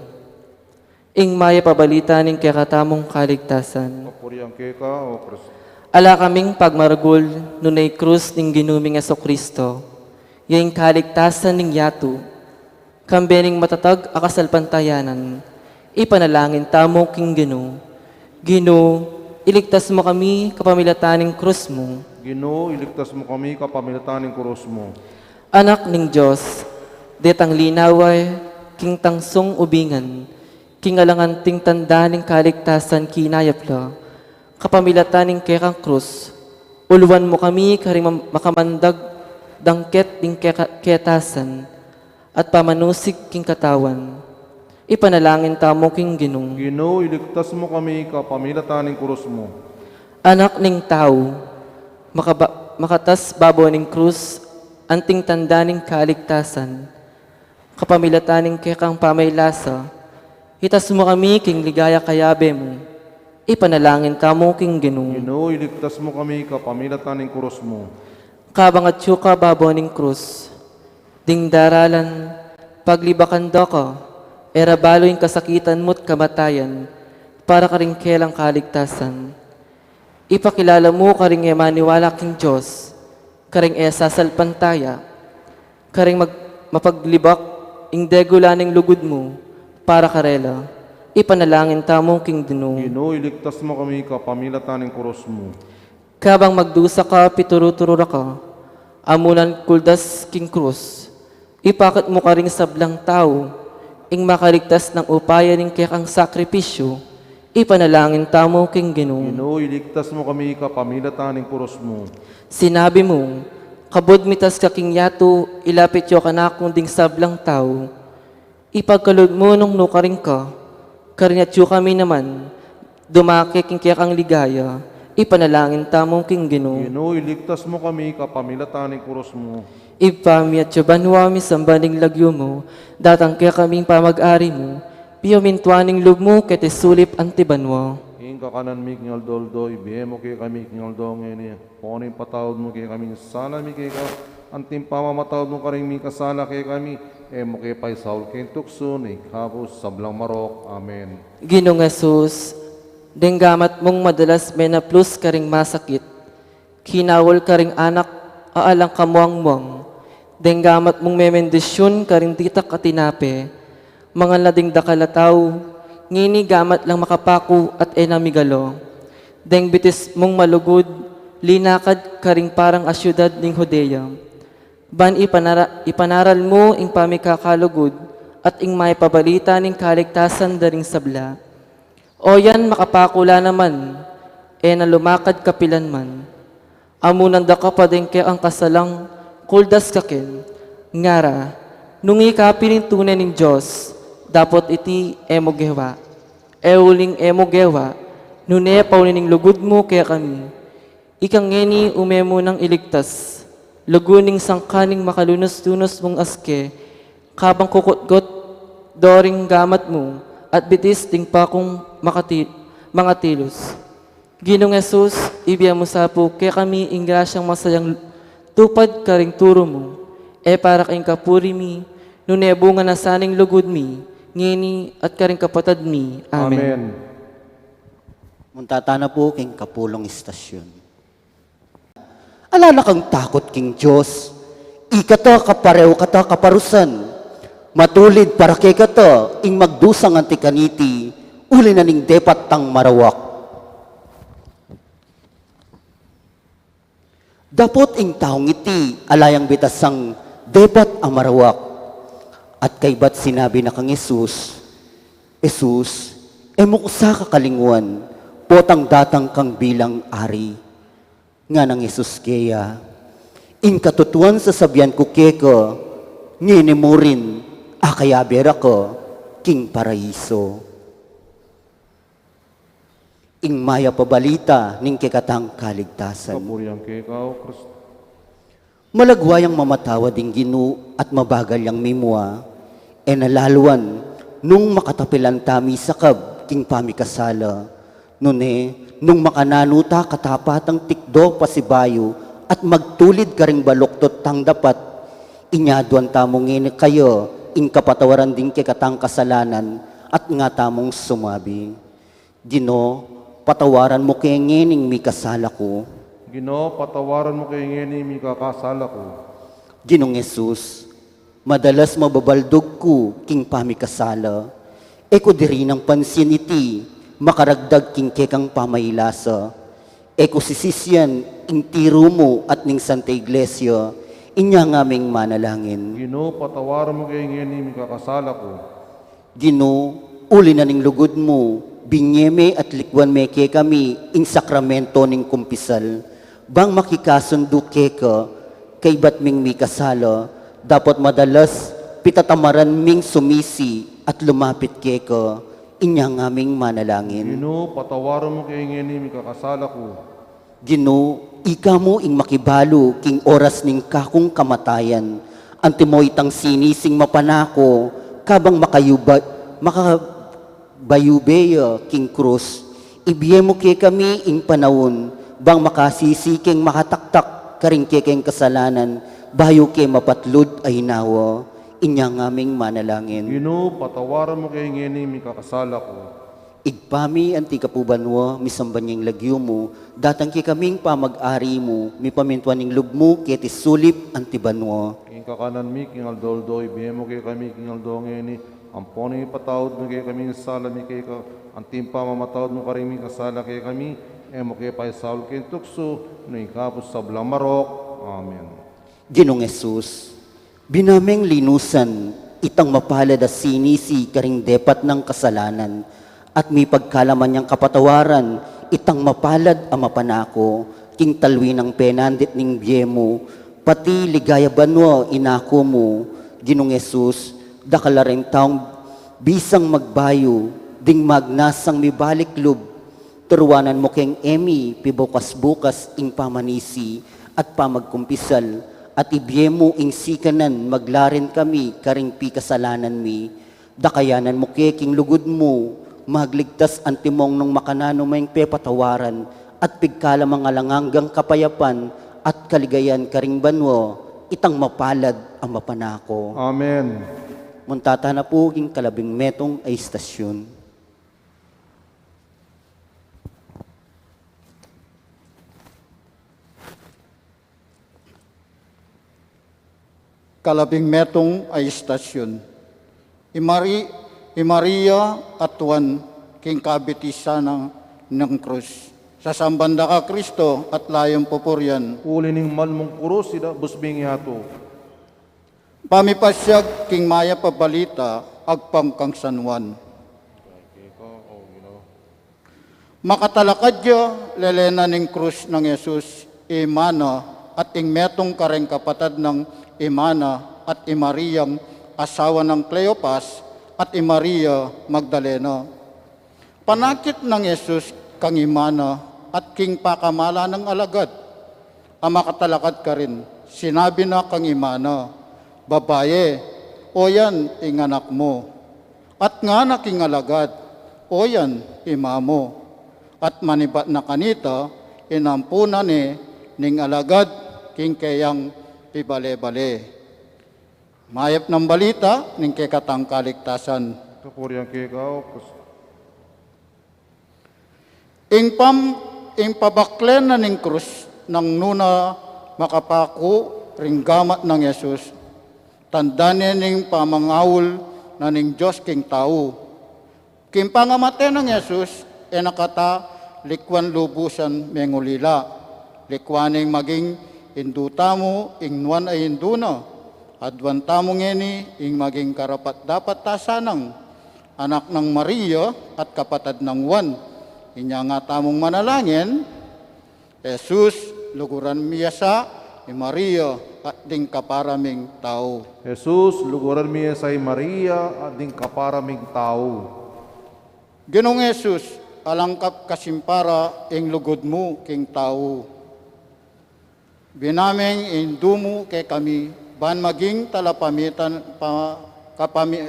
Ing maya pabalita ning kakatamong kaligtasan. Papuriang keka, o Kristo. Ala kaming pagmaragol, nunay krus ning ginuming Aso Kristo, yung kaligtasan ning yato, kambening matatag akasalpantayanan, ipanalangin tamo king Gino, iligtas mo kami kapamilataning krus mo. Ginoo, iligtas mo kami kapamilataning krus mo. Anak ning Diyos, detang linaway, king tangsong ubingan, king alanganting tanda ning kaligtasan kinayapla, kapamilataning kekang krus, uluan mo kami karing makamandag dangket ning ketasan, at pamanusik king katawan. Ipanalangin tamo king Ginoo, iligtas mo kami kapamilataning krus mo. Anak ning tao, makatas babo ning krus, anting tanda ning kaligtasan, kapamilataning kekang pamaylasa, hitas mo kami king ligaya kayabe mo, ipanalangin tamo king Ginoo, iligtas mo kami kapamilataning krus mo. Kabang at syuka babo ning krus, ding daralan, paglibakan do ka, erabalo yung kasakitan mo't kamatayan, para ka rin kelang kaligtasan. Ipakilala mo ka rin maniwala king Diyos, ka rin sasalpantaya, ka rin mapaglibak, ing degulaning lugod mo, para karela. Ipanalangin tamo king Ginoo, iligtas mo kami kapamilataning krus mo. Kabang magdusa ka, pituro-turura ka, amunan kuldas king krus, ipakat mo ka rin sablang tao, ing makaligtas ng upaya ning kekang sakripisyo, ipanalangin tamo king Ginoo, iligtas mo kami kapamilataning krus mo. Sinabi mo, kabod mitas ka king yato, ilapit yo ka na kung ding sablang tao, ipagkalod mo nung nukaring ka, karinatyo kami naman, dumake king kekang ligaya, ipanalangin tamo king Ginoo, iligtas mo kami kapamilataning krus mo. Ipami at banwami sambaning lagyo mo, datang kaya kaming pamag-ari mo, piyamintuaning lub mo kete sulip antibanwa. Ing kakanan mi kingal doldo, ibihe mo kay kami kingal dongeni. Poning patawad mo kay kami, sana mi kay ka. Anting pamamatawad mo karing mi kasala kay kami. Mo kay pay Saul kay tukso, ni kapos sablang marok. Amen. Ginong Jesus, denggamat mong madalas may naplus karing masakit. Kinawol karing anak, aalang kamuang-muang. Denggamat mong may mendisyon karing titak atinape. Mga lading dakalataw, ngini gamat lang makapaku at enamigalo. Deng bitis mong malugod, linakad karing parang asyudad ning Hodea. Ban ipanaral mo ing pamikakalugod at ing may pabalita ning kaligtasan daring sabla. O yan makapakula naman, na lumakad kapilan man. Amunanda ka pa din kaya ang kasalang kuldas kakin. Ngara, nung ikapinin tunay ning Diyos, dapat iti emogewa. Euling emogewa, nune paulining lugod mo kaya kami. Ikang ngeni umemo ng iligtas, luguning sangkaning makalunos-lunos mong aske, kabang kukutgot, doring gamat mo, at bitis ting pa kong mga tilos. Ginong Jesus, ibiya mo sa po, kaya kami ingrasyang masayang tupad karing turo mo, para kaing kapuri mi, nune bunga na saning lugod mi, ngini at karing kapatad mi. Amen. Amen. Muntatana po king kapulong istasyon. Alala kang takot king Diyos, ikata kapareho kata kaparusan, matulid para kay kata, ing magdusang antikaniti, uli na ning depat tang marawak. Dapot ing taong iti, alayang bitasang depat ang marawak. At kay ba't sinabi na kang Jesus, emuksa ka kalinguan, potang datang kang bilang ari. Nga ng Jesus kaya, ing katutuan sa sabyan ko keko, ngini mo rin, akayabera ko, king paraiso. Ing maya pabalita, ning kikatang kaligtasan. Kapurihan kay ikaw, Kristo. Malagwayang mamatawa ding Ginu at mabagal yang mimwa, nalaluan nung makatapilan tami sakab king pamikasala, nung makananuta katapatang tikdo pasibayo at magtulid karing baluktot tang dapat, inyaduan tamong kayo, ing kapatawaran din kikatang kasalanan at nga tamong sumabi. Gino, patawaran mo kay ngining mi kasala ko. Ginoo, patawaran mo kay ngeni mi kakasala ko. Ginong Jesus, madalas mababaldog ko king pamikasala. Eko diri ng pansin iti, makaragdag king kekang pamailasa. Eko sisisyan, ing tiro mo at ning Santa Iglesia, inya ngaming manalangin. Ginoo, patawaran mo kay ngeni mi kakasala ko. Ginoo, uli na ning lugod mo, binyeme at likwan meke kami, ing sakramento ning kumpisal. Bang makikasundo keka, kay ba't ming mi kasala, dapat madalas pitatamaran ming sumisi at lumapit keka, inya ngaming manalangin. Ginoo, patawaran mo kay ngeni mi kakasala ko. Ginoo, ika mo ing makibalo king oras ning kakong kamatayan, antimoy tang sinising mapanako, kabang makabayubeya king krus, ibiye mo kay kami ing panahon, bang makasisiking makataktak karing kekeng kasalanan, bayo kay mapatlod ay nawa, inya ngaming manalangin. Ginoo, patawaran mo kay ngeni mi kakasala ko. Igpami anti kapubanwa, misambanyang lagyo mo, datang ki kaming pamag-ari mo, mi pamintuan ning lubmo, kiti sulip anti banwa. King kakanan mi, king aldoldo, ibihe mo kay kami, king aldo ngeni, amponi patawad mo kay kami, sala mi kay ka, antimpa mamatawad mo karing mi kasala kay kami, mo kay pay Saul kay tukso, no ikapos sa blamarok. Amen. Ginong Jesus, binameng linusan, itang mapalad at sinisi karing depat ng kasalanan, at may pagkalaman niyang kapatawaran, itang mapalad ang mapanako, king talwi ng penandit ning biyemo, pati ligaya banwa inako mo, Ginong Jesus, dakala rin taong bisang magbayo, ding magnasang mibalik lub, turuanan mo keng emi, pibukas-bukas ing pamanisi, at pamagkumpisal, at ibyemo ing sikanan, maglarin kami, karing pikasalanan mi, dakayanan mo king lugod mo, magligtas antimong nung makanano mayng pepatawaran, at pigkala mga langanggang kapayapan, at kaligayan karing banwo, itang mapalad ang mapanako. Amen. Muntata na po king kalabing metong ay istasyon. Kalabing metong ay istasyon. Maria atuan king kabitisa ng krus. Sasambanda ka Kristo at layong pupuryan. Uli ning malmong kurus, ida busbing yato. Pamipasyag king maya pabalita, agpam kang sanwan. Makatalakadya, lelena ning krus ng Yesus, imana, at ing metong kareng kapatad ng Imana at Imariyang asawa ng Cleopas at Maria Magdalena. Panakit ng Yesus kang Imana at king pakamala ng alagad. Ang makatalakad ka rin, sinabi na kang Imana, babaye, o yan ing anak mo. At nga na king alagad, o yan ima mo. At manibat na kanita, inampunan ning alagad king kayang pibale-bale. Mayap ng balita ning kekatang kaligtasan. Kapuriang kikaw, Ing pabaklen na ning krus ng nuna makapako ring gamat ng Yesus. Tandaan ning pamangawul na ning Diyos king tao. King pangamate ng Yesus nakata likwan lubusan mengulila. Likwaning maging induta mo, ingnuan ay induna. Adwan tamo ngeni, ing maging karapat dapat tasanang. Anak ng Maria at kapatid ng Juan. Inya nga tamong manalangin, Jesus, luguran miyasa, Maria at ding kaparaming tao. Jesus, luguran miya say Maria, at ding kaparaming tao. Ginong Jesus, alangkap kasimpara, ing lugod mo, king tao. Binaming indumo kay kami, ban maging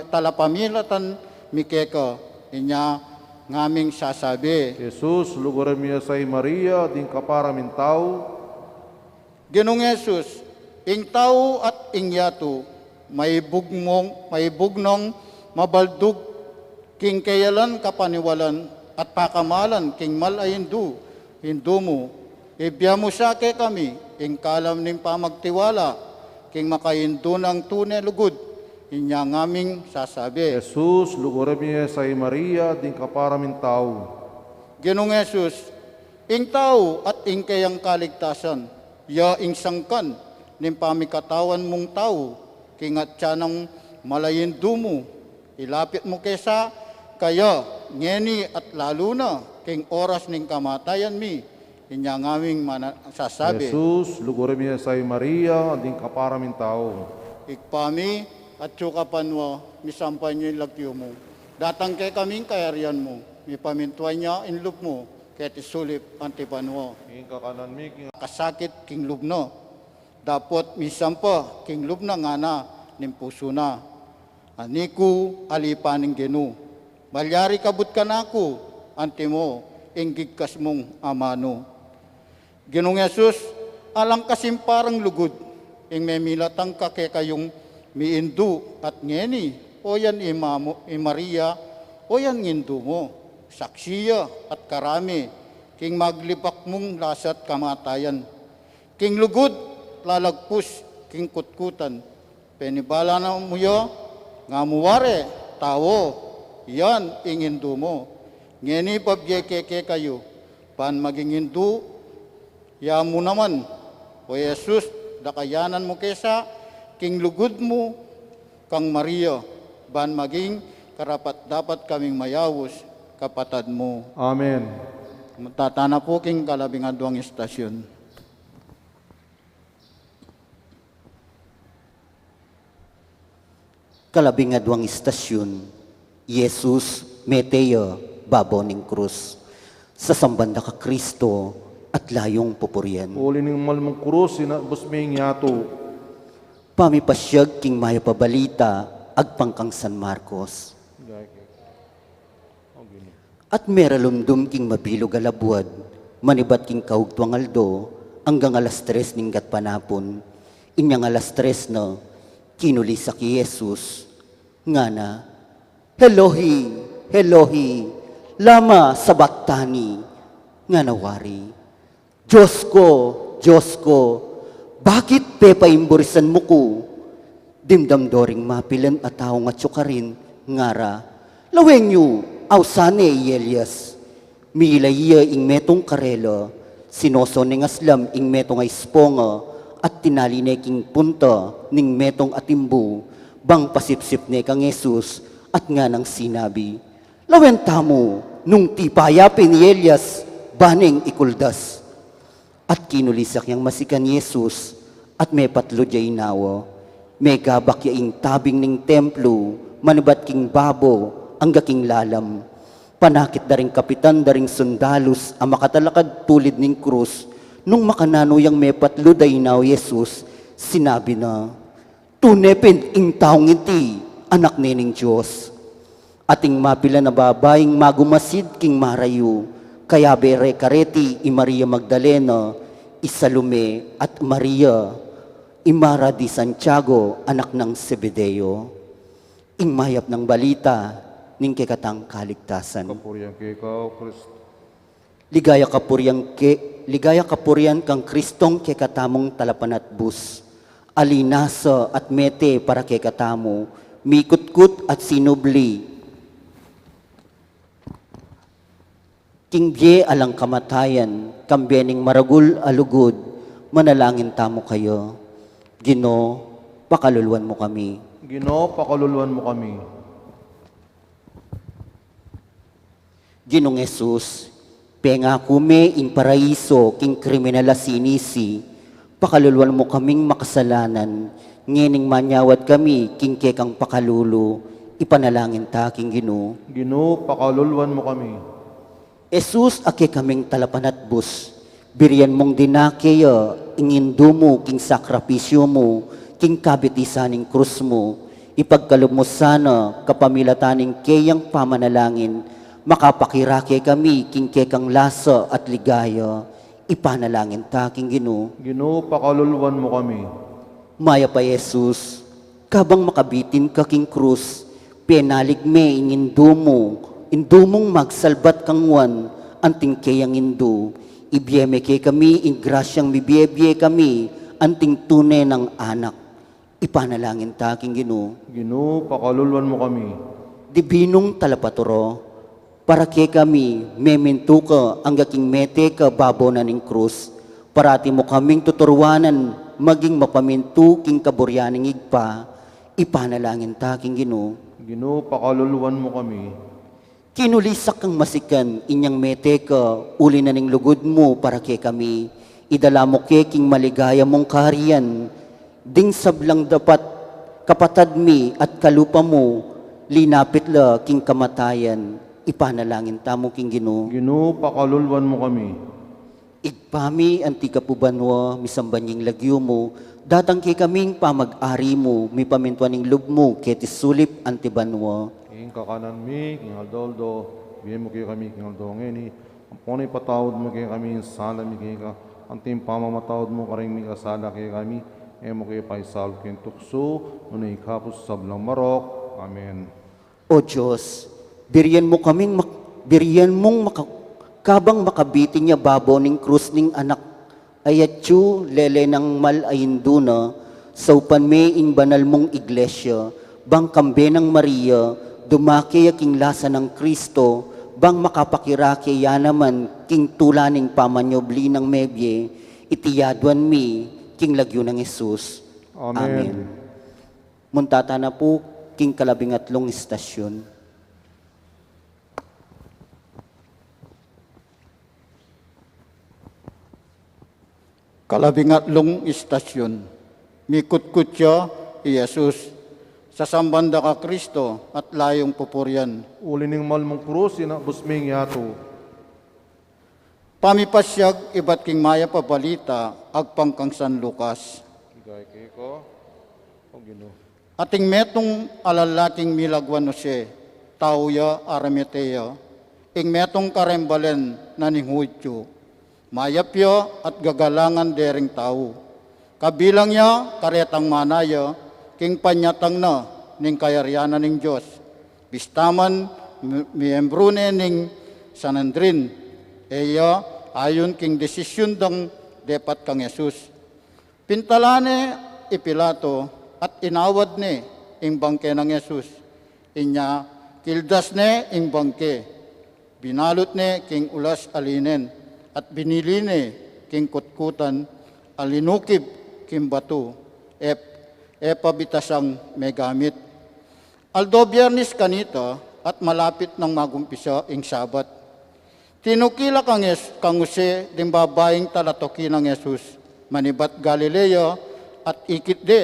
talapamilatan mikeka, inya ngaming sasabi. Jesus, luguran miya say Maria, at ding kaparaming tao. Ginong Jesus, ing tao at ing yato, may bugnong mabaldug, king kayalan kapaniwalan, at pakamalan, king malayendu, hindu mo. Ibya mo siya kay kami, ing kalam ning pamagtiwala, king makahindu ng tunay lugod, inya ngaming sasabi. Jesus, luguran miya say Maria, at ding kaparaming tao. Ginong Jesus, ing tao at ing kayang kaligtasan, ya ing sangkan, ning pamikatawan mong tao, king at siya ng malayendu mo, ilapit mo kesa, kaya ngeni at lalo na, king oras ning kamatayan mi, inya ngaming sasabi. Jesus, luguran miya say Maria, at ding kaparaming tao. Ikpami at sukapan mo, misampay niyo yung lagyo mo. Datang kay kaming kayarian mo, mipamintuan niya inlub mo, kaya tisulip antipan mo. King kakanan mi, king Kasakit king lubno, dapot misampa king lubna nga na, ning puso na. Aniku alipaning genu, malyari kabut ka na ako, antimo, inggigkas mong amano. Ginong Jesus, alang kasimparang lugod, ing may milatang kake kayong miindu at ngeni, o yan Maria, o yan ngindu mo, saksiya at karami, king maglipak mong lasat kamatayan. King lugod, lalagpus, king kutkutan, penibala na mo yo, nga muware, tawo, yan ingindu mo. Ngeni pabyekeke kayo, pan maging hindu, ya mo naman, o Jesus, dakayanan mo kesa, king lugod mo, kang Maria, ban maging karapat dapat kaming mayawos, kapatad mo. Amen. Tatana po king kalabing adwang istasyon. Kalabing adwang istasyon, Jesus, Meteo, babo ning krus. Sasambanda ka Kristo, at layong pupuryan. Uli ning malmong kurus, busbing yato. Pamipasyag king maya pabalita, agpangkang San Marcos. At meralumdum king mabilog alabuad, manibat king kaugtuang aldo, hanggang alas 3 ninggat panapon. Inyang alas 3 na, kinulisa ki Jesus, nga na, Elohi, Elohi, lama sabaktani, nga nawari. Diyos ko, bakit pepaimburisan mo ko? Dimdamdoring mapilan at tao nga tsukarin, ngara, laweng yu, awsane Elias. Milaya ing metong karela, sinoso ning aslam ing metong ay sponga, at tinalinay king punta ning metong atimbu, bang pasipsip ne kang Jesus, at nga nang sinabi, lawen tamo, nung tipayapin ni Elias, baning ikuldas. At kinulisak yang masikan Jesus, at may patlo jay nawa, may gabak yaing tabing ning templo, manibat king babo, ang gaking lalam. Panakit daring kapitan daring sundalus, ang makatalakad tulid ning krus, nung makanano yang may patlo day naw Jesus, sinabi na, tunepin ing taong iti, anak nining Diyos. Ating mapila na babaeng magumasid king marayu, kaya bere kareti i Maria Magdalena, Isalome at Maria, Imara di Santiago, anak ng Zebedeo. Ing mayap ng balita, ning kekatang kaligtasan. Kapurihan kay ikaw, Kristo. Ligaya kapurian kang Kristong kekatamong talapan at bus. Alinasa at mete para kekatamo, mikutkut at sinubli. Kingbye alang kamatayan, kambening maragul alugod, manalangin tamo kayo. Gino, pakaluluan mo kami. Ginoo, pakaluluan mo kami. Ginong Jesus, penga kume in paraiso king kriminala sinisi, pakaluluan mo kaming makasalanan, ngening manyawad kami king kekang pakalulu, ipanalangin ta king Ginoo. Ginoo, pakaluluan mo kami. Jesus, ake kaming talapan at bus, birian mong dinakeya, ingindo mo king sakripisyo mo, king kabitisaning krus mo, ipagkalob mo sana kapamilataning keyang pamanalangin, makapakirake kami king kekang lasa at ligaya, ipanalangin ta king Ginoo. Ginoo, pakaluluan mo kami. Maya pa Jesus, kabang makabitin ka king krus, penalig me indumong magsalbat kangwan, anting kayang indu, ibiyeme kay kami, ingrasyang mibiyebye kami, anting tunay ng anak, ipanalangin ta king Ginoo. Ginoo, pakaluluan mo kami. Dibinong talapaturo, para kay kami, meminto ka, ang gaking mete ka babo na ning krus, parati mo kaming tuturwanan, maging mapaminto king kaburyaning igpa, ipanalangin ta king Ginoo. Ginoo, pakaluluan mo kami. Kinulisak kang masikan, inyang mete ka, uli na ning lugod mo para kay kami, idala mo kay king maligaya mong kaharian, ding sablang dapat kapatad mi at kalupa mo, linapit la king kamatayan, ipanalangin tamo king Ginoo. Ginoo, pakaluluan mo kami. Igpami anti kapubanwa, misambanying lagyo mo, datang kay kaming pamag-ari mo, mi pamintuaning lub mo, keti sulip anti banwa. King kakanan mi, king aldoldo, bigyan mo kay kami, king aldoldo ngeni. Ang punay patawad mo kay kami, sala mi kay ka. Ang tim pamamatawad mo karing mi kasala kay kami, mo kay paisal kay tukso, unay kapos sablang marok. Amen. O Diyos, kabang makabitin niya babo ning krus ning anak, ayatyu lele ng mal ayinduna, saupan me ing banal mong iglesia, bang kambe ng Maria, dumaki king lasa ng Kristo, bang makapakirake ya naman king tulaning pamanyobli ng mebye, itiyaduan mi king lagyo ng Jesus. Amen. Muntata na po king 13 istasyon. Kalabingatlong istasyon, mikut-kut siya, Jesus, sasambanda ka Kristo at layong pupuryan. Uli ning malmong krus, busming yato. Pamipasyag iba't king maya pabalita, agpang kang San Lucas. Igay kay ko, o Ginoo. Ating metong alalaking milagwan no siya, tauya arameteya, ing metong karembalen na ning Hudyo, mayapyo at gagalangan dering tao. Kabilang niya, karetang manaya, king panyatang na ning kayaryanan ning Diyos. Bistaman, miyembro ning Sanandrin, eya ayon king desisyon dang depat kang Yesus. Pintalane ipilato at inawad ni ing bangke ng Yesus. Inya, kildas ne ing bangke. Binalot ne king ulas alinen at binili ne king kutkutan alinukib king batu pabitasang megamit. Aldo biyernes kanita at malapit ng magumpisa ing Sabat. Tinukila kang Jose din babaeng talatoki ng Yesus manibat Galileo at ikit de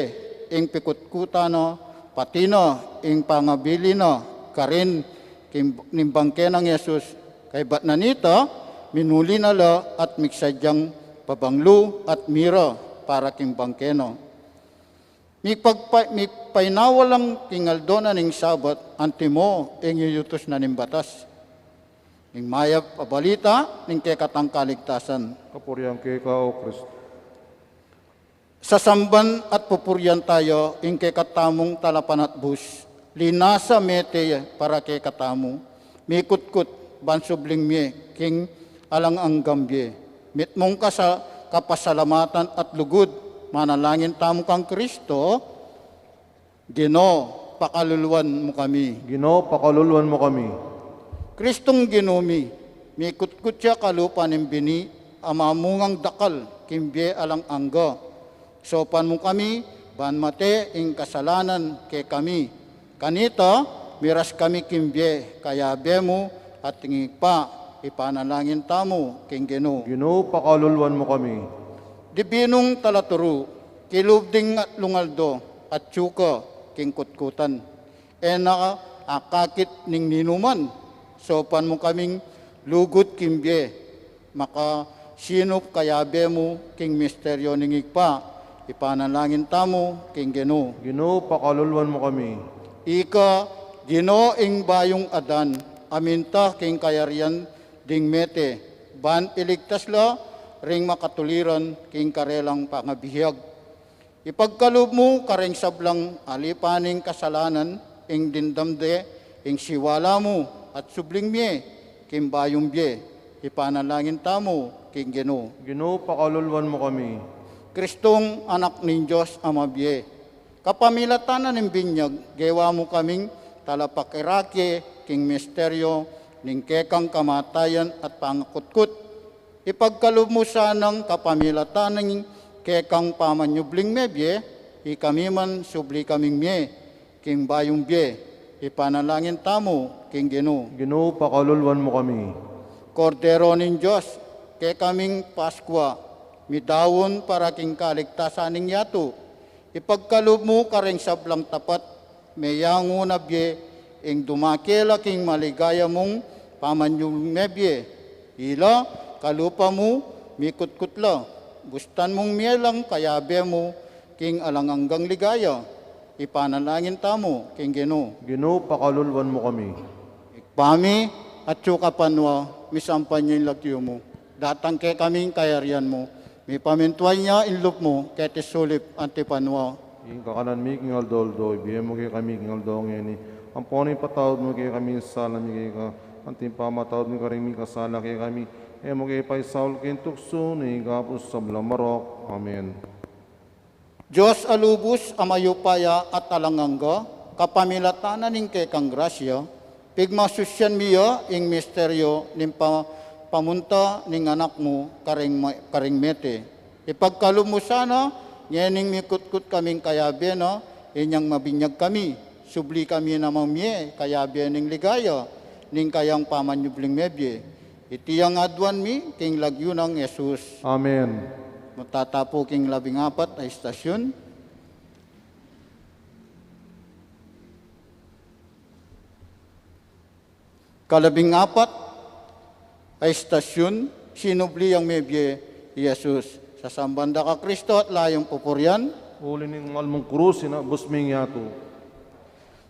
ing pikutkuta no patino ing pangabili no karin nimbangke ng Yesus kay bat nanito minuli na la at miksadyang pabanglo at mira para king bangkeno. Painawalang kingaldo na ning Sabat antimo ing yutos na ning batas. Ing mayap pabalita ning kekatang kaligtasan. Kapurihan kay ka, O Kristo. Sasamban at pupuryan tayo ing kekatamong talapan at bus. Linasa mete para kekatamu. Mikutkut bansubling mie king alang ang gambye. Mitmong ka sa kapasalamatan at lugod. Manalangin tamo kang Kristo. Gino, pakaluluan mo kami. Ginoo, pakaluluan mo kami. Kristong ginumi. Mikutkut siya kalupa ng bini. Amamungang dakal kimbye alang angga. Sopan mo kami, banmate ing kasalanan ke kami. Kanito, miras kami kimbye, kaya bemo at tingig pa, ipanalangin tamo, king Ginoo. Ginoo, pakaluluan mo kami. Dibinong talaturo, kilubding at lungaldo, at tsuka, king kutkutan. Ena akakit ning ninuman, sopan mo kaming lugot kimbye, maka sinop kaya bemo, king misteryo ningig pa, ipanalangin tamo, king Ginoo. Ginoo, pakaluluan mo kami. Ika, Ginoo ing bayong adan, aminta king kayarian ding mete, ban iligtas la, ring makatuliran king karelang pangabihag. Ipagkalob mo kareng sablang alipaning kasalanan, ing dindamde, ing siwala mo, at subling mie, king bayong bie, ipanalangin tamo, king Ginoo. Ginoo, pakaluluan mo kami. Kristong anak ning Diyos amabye. Kapamilatanan ng binyag, gewa mo kaming talapakirake, king misteryo, ning kekang kamatayan at pangakutkut. Ipagkalob mo sanang kapamilatanan ng kekang pamanyubling mebye, ikami man subli kaming mie, king bayong bye, ipanalangin tamo, king Ginoo. Ginoo, pakaluluan mo kami. Kordero ning Diyos, ke kaming Paskwa, midawon para king kaligtasan ning yato. Ipagkalob mo kareng sablang tapat, mayango na bye, ing dumakela king maligaya mong pamanyong mebye. Ila, kalupa mo, mikutkutla. Bustan mong mielang kayabe mo, king alanganggang ligaya. Ipanalangin tamo, king Ginoo. Ginoo, pakaluluan mo kami. Ikpami at sukapanwa, misampan niya yung lagyo mo. Datang ke kaming kayarian mo. May pamintuan niya inlup mo, kete sulip antipanwa. Ing kakanan mi king aldoldo, ibiyan mo kay kami king aldong yani. Ang ponay patawad mo kay kami sala mi kay ka. Anting pamatawad mo karing mi kasala kay kami. Mo kay pay Saul king tukso ni gapos sa blamarok. Amen. Diyos alubos amayupaya at alangangga, kapamilatanan ning kay kang grasya, pigmasusyan miya ing misteryo ning pamunta ning anak mo karing mete. Ipagkalob mo sana, nyening mikutkut kaming kayabe no, inyang mabinyag kami, subli kami na mamye, kayabe ning ligaya, ning kayang pamanyubling mebye. Itiyang adwan mi, king lagyo ng Yesus. Amen. Matatapo king 14 ay istasyon. Kalabing-apat ay istasyon, sinubli ang mebye, Jesus. Sa sambanda ka Kristo at layong pupuryan. Uli ning almong krus, busming yato.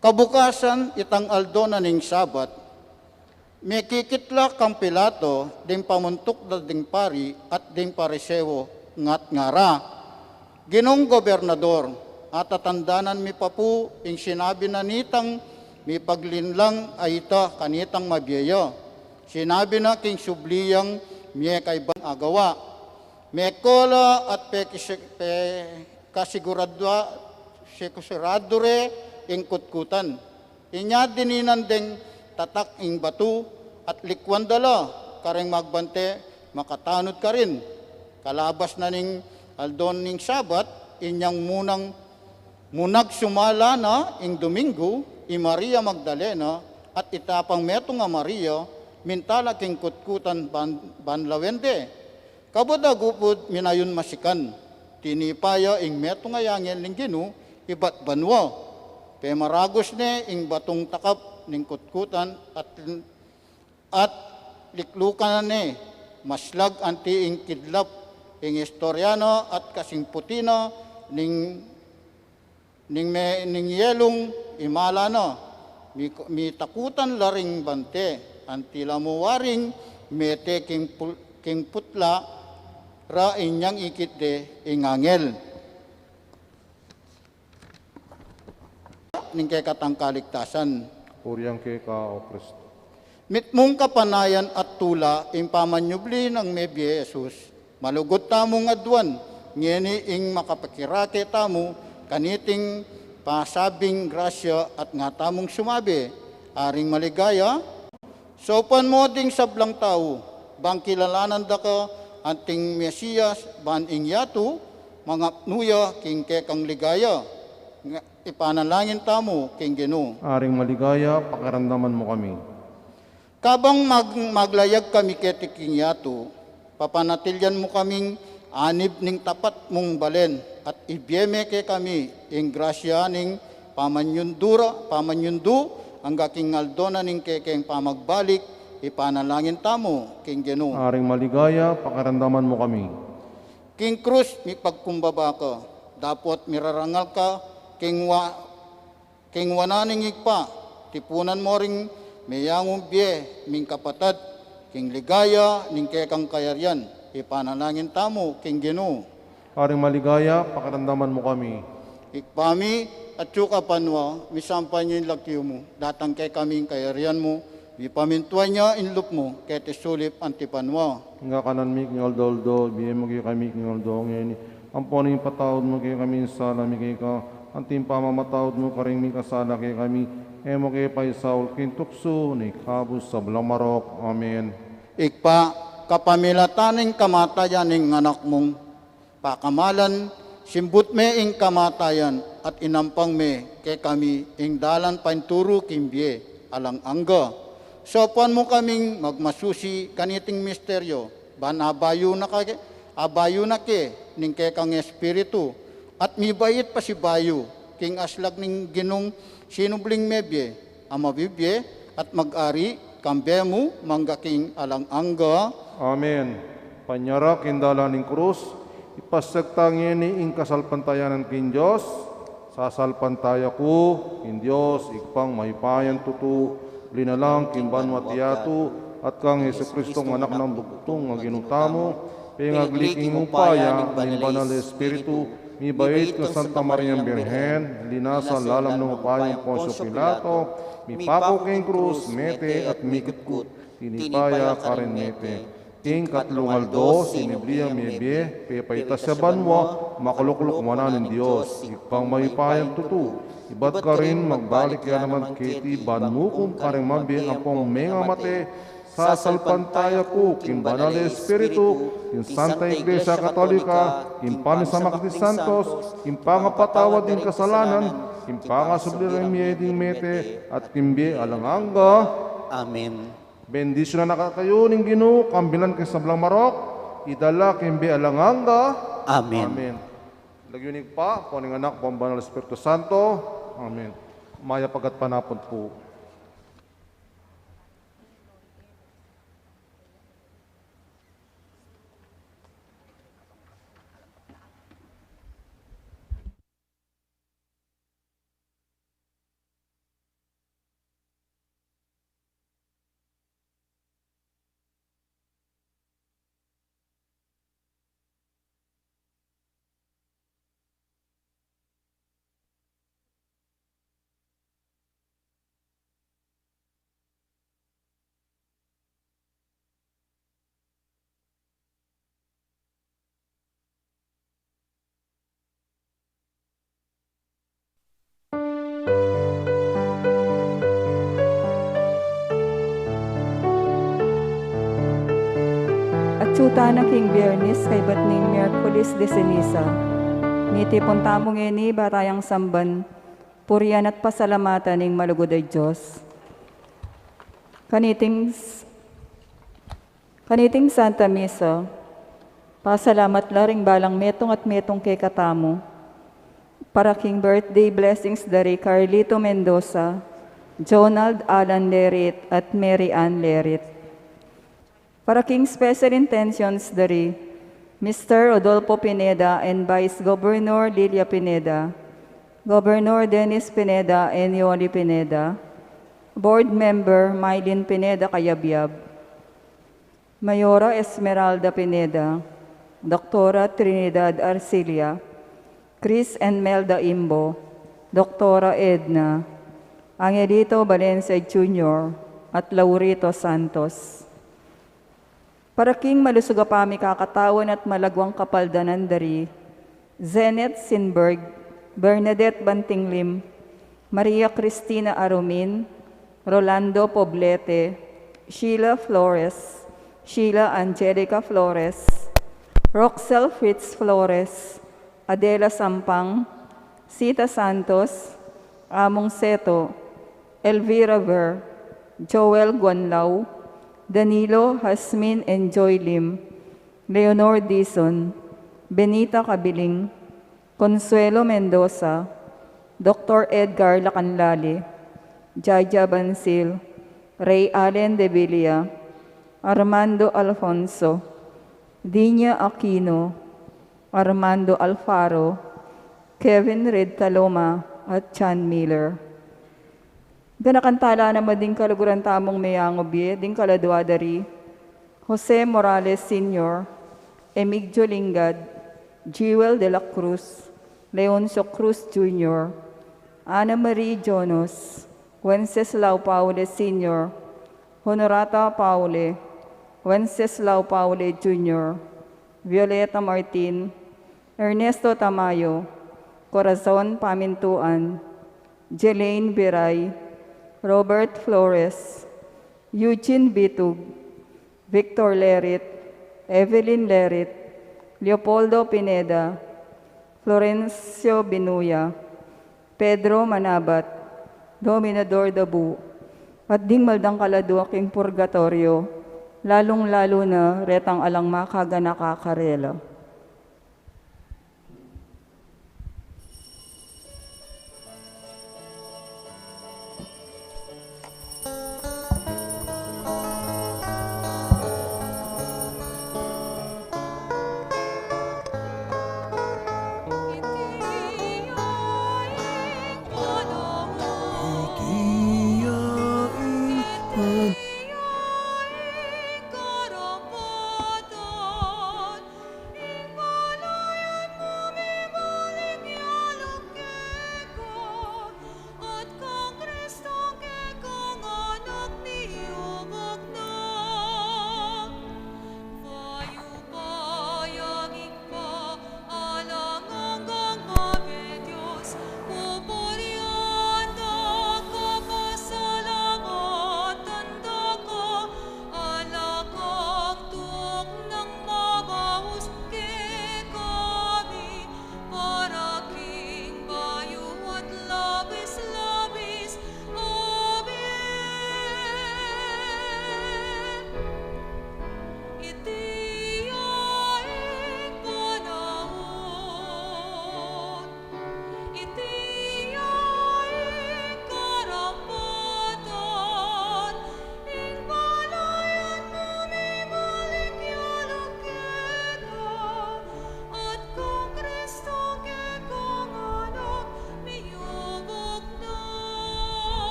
Kabukasan, itang aldo na ning Sabat, May kikitla kang Pilato, ding pamuntok da ding pari at ding parisewo ngat ngara. Ginong gobernador, at tatandanan mi papu, ing sinabi na nitang mi paglinlang ay ita kanitang mabiyaya. Sinabi na king subliyang miye kay bang agawa. Mekola at kasiguradure ing kutkutan. Inya dininan ding tatak ing batu at likwan dala, kareng magbante, makatanod ka rin. Kalabas na ning aldon ning sabat, inyang munag sumala na ing Domingo, i Maria Magdalena, at itapang meto nga Maria, mintala king kutkutan banlawende. Kaboda gupod minayon masikan, tinipaya ing meto nga yangel ning Ginu, ibat banwa. Pe maragos ne ing batong takap ning kutkutan at liklukan ne maslag anti ing kidlap ing historiano at kasing putina ning yelong imala no mi takutan laring bante anti lamuwaring mete king putla ra inyang ikit de ing angel ning kay katang kaligtasan. Puriang kay ka, O Kristo. Mitmong kapanayan at tula, ing pamanyubli ng Mebye Jesus, malugot tamong adwan, ngeni ing makapakirake tamo, kaniting pasabing grasya at nga tamong sumabi, aring maligaya, sopan mo ding sablang tao, bang kilalanan da ka, anting Mesiyas, ban ing yatu, mga nuya king kekang ligaya, ipanalangin tamo king Gino. Aring maligaya, pakiramdaman mo kami. Kabang maglayag kami ketiking yato, papanatilyan mo kaming anib ning tapat mong balen at ibyeme ke kami ing grasya ning pamanyundu ang gaking ngaldona ning kekeng pamagbalik ipanalangin tamo king Gino. Aring maligaya, pakiramdaman mo kami. King Cruz mi pagkumbaba ka, dapot mirarangal ka king wananing igpa, tipunan mo ring mayangong biye, ming kapatad, king ligaya, ning kekang kayaryan, ipanalangin tamo, king Gino. Aring maligaya, pakiramdaman mo kami. Ikpami at suka panwa, misampay niyo yung lakyo mo, datang kay kaming kayaryan mo, ipamintuan niya inlup mo, kay tisulip antipanwa. Nga kanan mi king aldoldo, biye mo kayo kami king aldol ngayon. Ang poning patawad mo kayo kami sa lami kayo ka, anting pamamatawad mo karing mi kasala kayo kami, emo kayo pa isaul kintukso, ni kabus sa Blamarok. Amen. Ikpa, kapamilataning kamatayan ng anak mong pakamalan, simbut me ing kamatayan at inampang me kay kami ing dalan painturo kimbye alang angga. Sopan mo kaming magmasusi kaniting misteryo, ban abayo na ke ning kay kang espiritu, at mibayit pa si bayo, king aslag ning Ginong sinubling mebye, amabibye, at mag-ari, kambemu, manggaking alang angga. Amen. Panyara kindala ning krus, ipasagtangin ni ing kasalpantayanan kin Diyos, sasalpantaya ko, kin Diyos, ikpang maipayan tutu, linalang kimban matiyatu, at kang Yesu Kristong anak ng bugtong nga ginutamo, pingagliking upaya, ning banal Espiritu, mibait ko Santa Maria Birhen, linasan lalam ng upayang Poncio Pilato, mipako king krus, mete at mikutkut, tinipaya karin mete. King katlungaldo, sinibliya mebe, pepayta sa banwa, makulukluk manan ng Diyos, ipang maypayang tutu. Ibat ka rin magbalik ya naman kiti banmukum karing mabi ang pong menga mate, sasalpantaya ko, king banal Espiritu, king Santa Iglesia Katolika, king pamisama kiti Santos, king pangapatawad din kasalanan, king pangasubli ding mete, at kimbi alanganga. Amen. Bendisyon na nakakayo ning Ginoo, kambilan kay sablang marok, idala kimbi alanganga. Amen. Amen. Lagyunig pa, kuning anak, pambanal Espiritu Santo. Amen. Maya pagat panapon po. Isuta na king Biyernes kay bat ning Miyerkules de Ceniza. Ngiti puntamong ini barayang samban, purian at pasalamatan ning malugod ay Diyos. Kaniting Santa Misa, pasalamat laring balang metong at metong kay katamo. Para king birthday blessings dari Carlito Mendoza, Jonald Alan Lerit at Mary Ann Lerit. Para king special intentions dari Mr. Rodolfo Pineda and Vice Governor Lilia Pineda, Governor Dennis Pineda and Yoli Pineda, Board Member Mylene Pineda Cayabyab, Mayora Esmeralda Pineda, Doktora Trinidad Arcilia, Chris and Melda Imbo, Doktora Edna, Angelito Valencia Jr. at Laurito Santos. Para king malusog apami kakatawan at malagwang kapaldanan dari, Zenet Sinberg, Bernadette Bantinglim, Maria Cristina Arumin, Rolando Poblete, Sheila Flores, Sheila Angelica Flores, Roxel Fritz Flores, Adela Sampang, Sita Santos, Among Seto, Elvira Ver, Joel Guanlao, Danilo Hasmin and Joy Lim, Leonor Dizon, Benita Kabiling, Consuelo Mendoza, Dr. Edgar Lacanlali, Jaja Bansil, Ray Allen de Villa, Armando Alfonso, Dinya Aquino, Armando Alfaro, Kevin Red Taloma at Chan Miller. Ganakantala na mading kaluguran tamong mayangobi, ding kaladwadari, Jose Morales Sr., Emigdio Lingad, Jewel de la Cruz, Leoncio Cruz Jr., Ana Marie Jonos, Wenceslao Paule Sr., Honorata Paule, Wenceslao Paule Jr., Violeta Martin, Ernesto Tamayo, Corazon Pamintuan, Jelaine Biray, Robert Flores, Eugene Bitug, Victor Lerit, Evelyn Lerit, Leopoldo Pineda, Florencio Binuya, Pedro Manabat, Dominador Dabu, at ding maldang kaladu aking purgatorio, lalong-lalo na retang alang makaga nakakarela.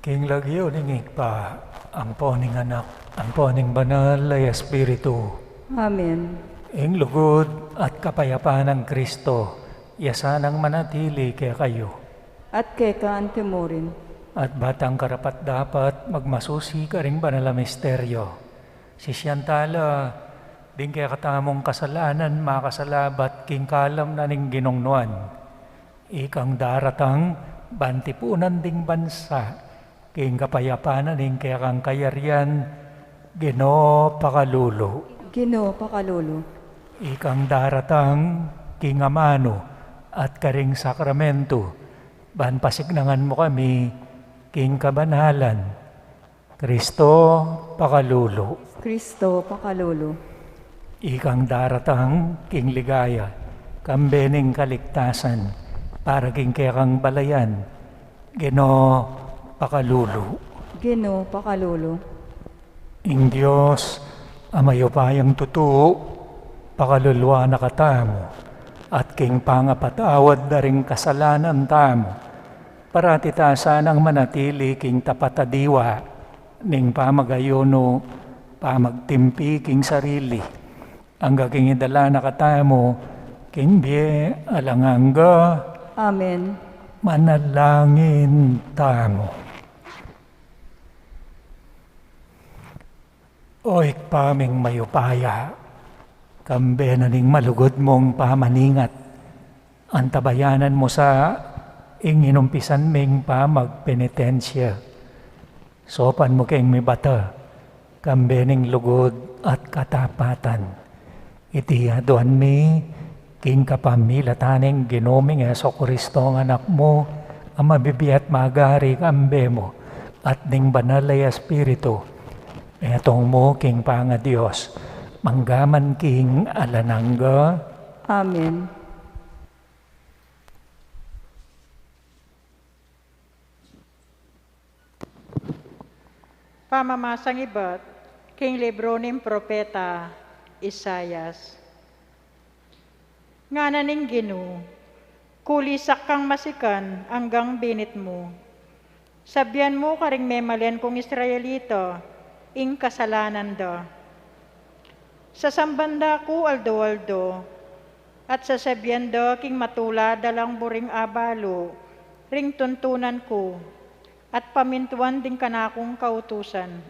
King lagyo ning ikpa, ang poning anak, ang poning banal ay Espiritu. Amen. Ing lugod at kapayapaan ng Kristo, yasanang manatili kaya kayo. At kay kaantemorin. At batang karapat dapat magmasusi ka ring banal na misteryo. Si Siyantala, din kaya katamong kasalanan makasalabat king kalam na ning ginongnuan. Ikang daratang bantipunan ding bansa, king kapayapaan ning kaya kang kayarian, Ginoo Pakalulo, Ginoo Pakalulu, ikang daratang kingamano at karing sakramento, ban pasignangan mo kami, king kabanalan, Kristo Pakalulo, Kristo Pakalulu, ikang daratang king ligaya, kambening kaligtasan, para king kayakang balayan, Ginoo Pakalulo. Ginoo Pakalulu, Ing Diyos, amayupayang tutuo, pakalulwa na katamo, at king pangapatawad na ring kasalanan tamo, para titasanang manatili king tapatadiwa, ning pamagayono, pamagtimpi king sarili, ang king idala na katamo, king biye alanganga, Amen. manalangin tamo. Oy, paming mayupaya, kambe na ning malugod mong pamaningat, antabayanan mo sa inginumpisan ming pamagpenitensya. Sopan mo keng may bata, kambe ning lugod at katapatan. Iti aduan mi, king kapamilataning ginoming Heso Kristo ang anak mo, ang mabibiyat magari kambe mo, at ning banal ay Espiritu, etong mo, king panga Diyos, manggaman king alanangga. Amen. Pamamasang iba't, king libro ng propeta Isayas. Nga naning Ginoo, kulisak kang masikan hanggang binit mo. Sabyan mo karing memalen kong Israelito, ing kasalanan da. Sa sambanda ko aldo-aldo, at sa sabyan da king matula dalang buring abalo, ring tuntunan ko, at pamintuan din kanakong kautusan.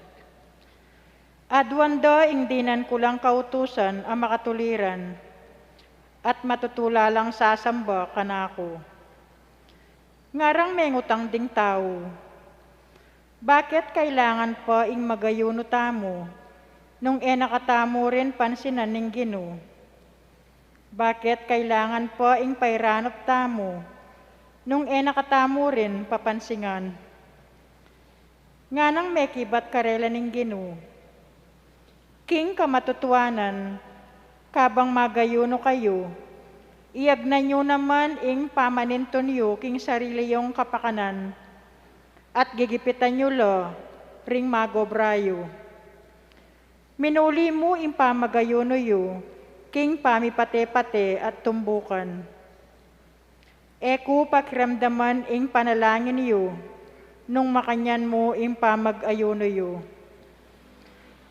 Adwan da ing dinan ko lang kautusan ang makatuliran, at matutula lang sasamba kanako. Ngarang mengutang ding tao, bakit kailangan pa ing magayuno tamo, nung nakatamo rin pansinan ning Ginoo? Bakit kailangan pa ing pairanop tamo, nung nakatamo rin papansingan? Nga nang may kibat karela ning Ginoo, king kamatutuanan, kabang magayuno kayo, iagnan nyo naman ing pamaninton yo king sarili yung kapakanan, at gigipitan nyo lo, ring magobrayo. Minuli mo ing pamagayuno yo, king pamipate-pate at tumbukan. Eku pakiramdaman ing panalangin yo, nung makanyan mo ing pamag-ayuno yo.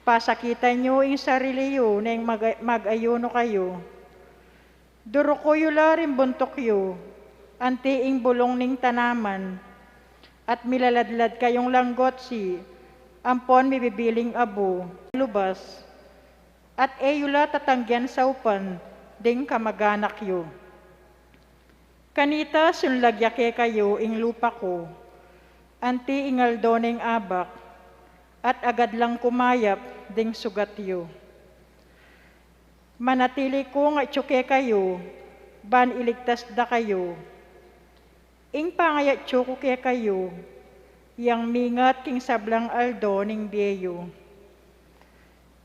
Pasakitan nyo ing sarili yo na ing mag-ayuno kayo. Duro ko yo la rin buntok yo, anti ing bulong ning tanaman, at milaladlad kayong langgotsi, ampon mibibiling abo, lubas, at eyula tatangyan sa upan, ding kamaganak yo. Kanita sunlagyake kayo ing lupa ko, anti ingaldo ning abak, at agad lang kumayap, ding sugat yo. Manatili ko nga tsuke kayo, ban iligtas da kayo, ing pangayat tsoko kaya kayo, yang mingat king sablang aldo ning biyeyo.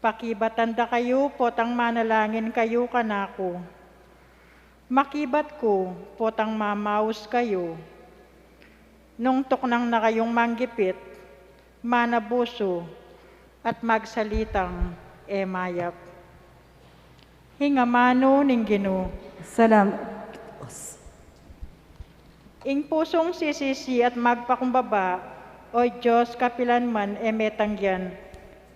Pakibatanda kayo, potang manalangin kayo kanako. Makibat ko, potang mamaus kayo. Nung tuknang na kayong manggipit, manabuso, at magsalitang emayap. Hingamano ning Ginoo. Salamat. Ing pusong sisisi at magpakumbaba, o Diyos kapilanman metangyan.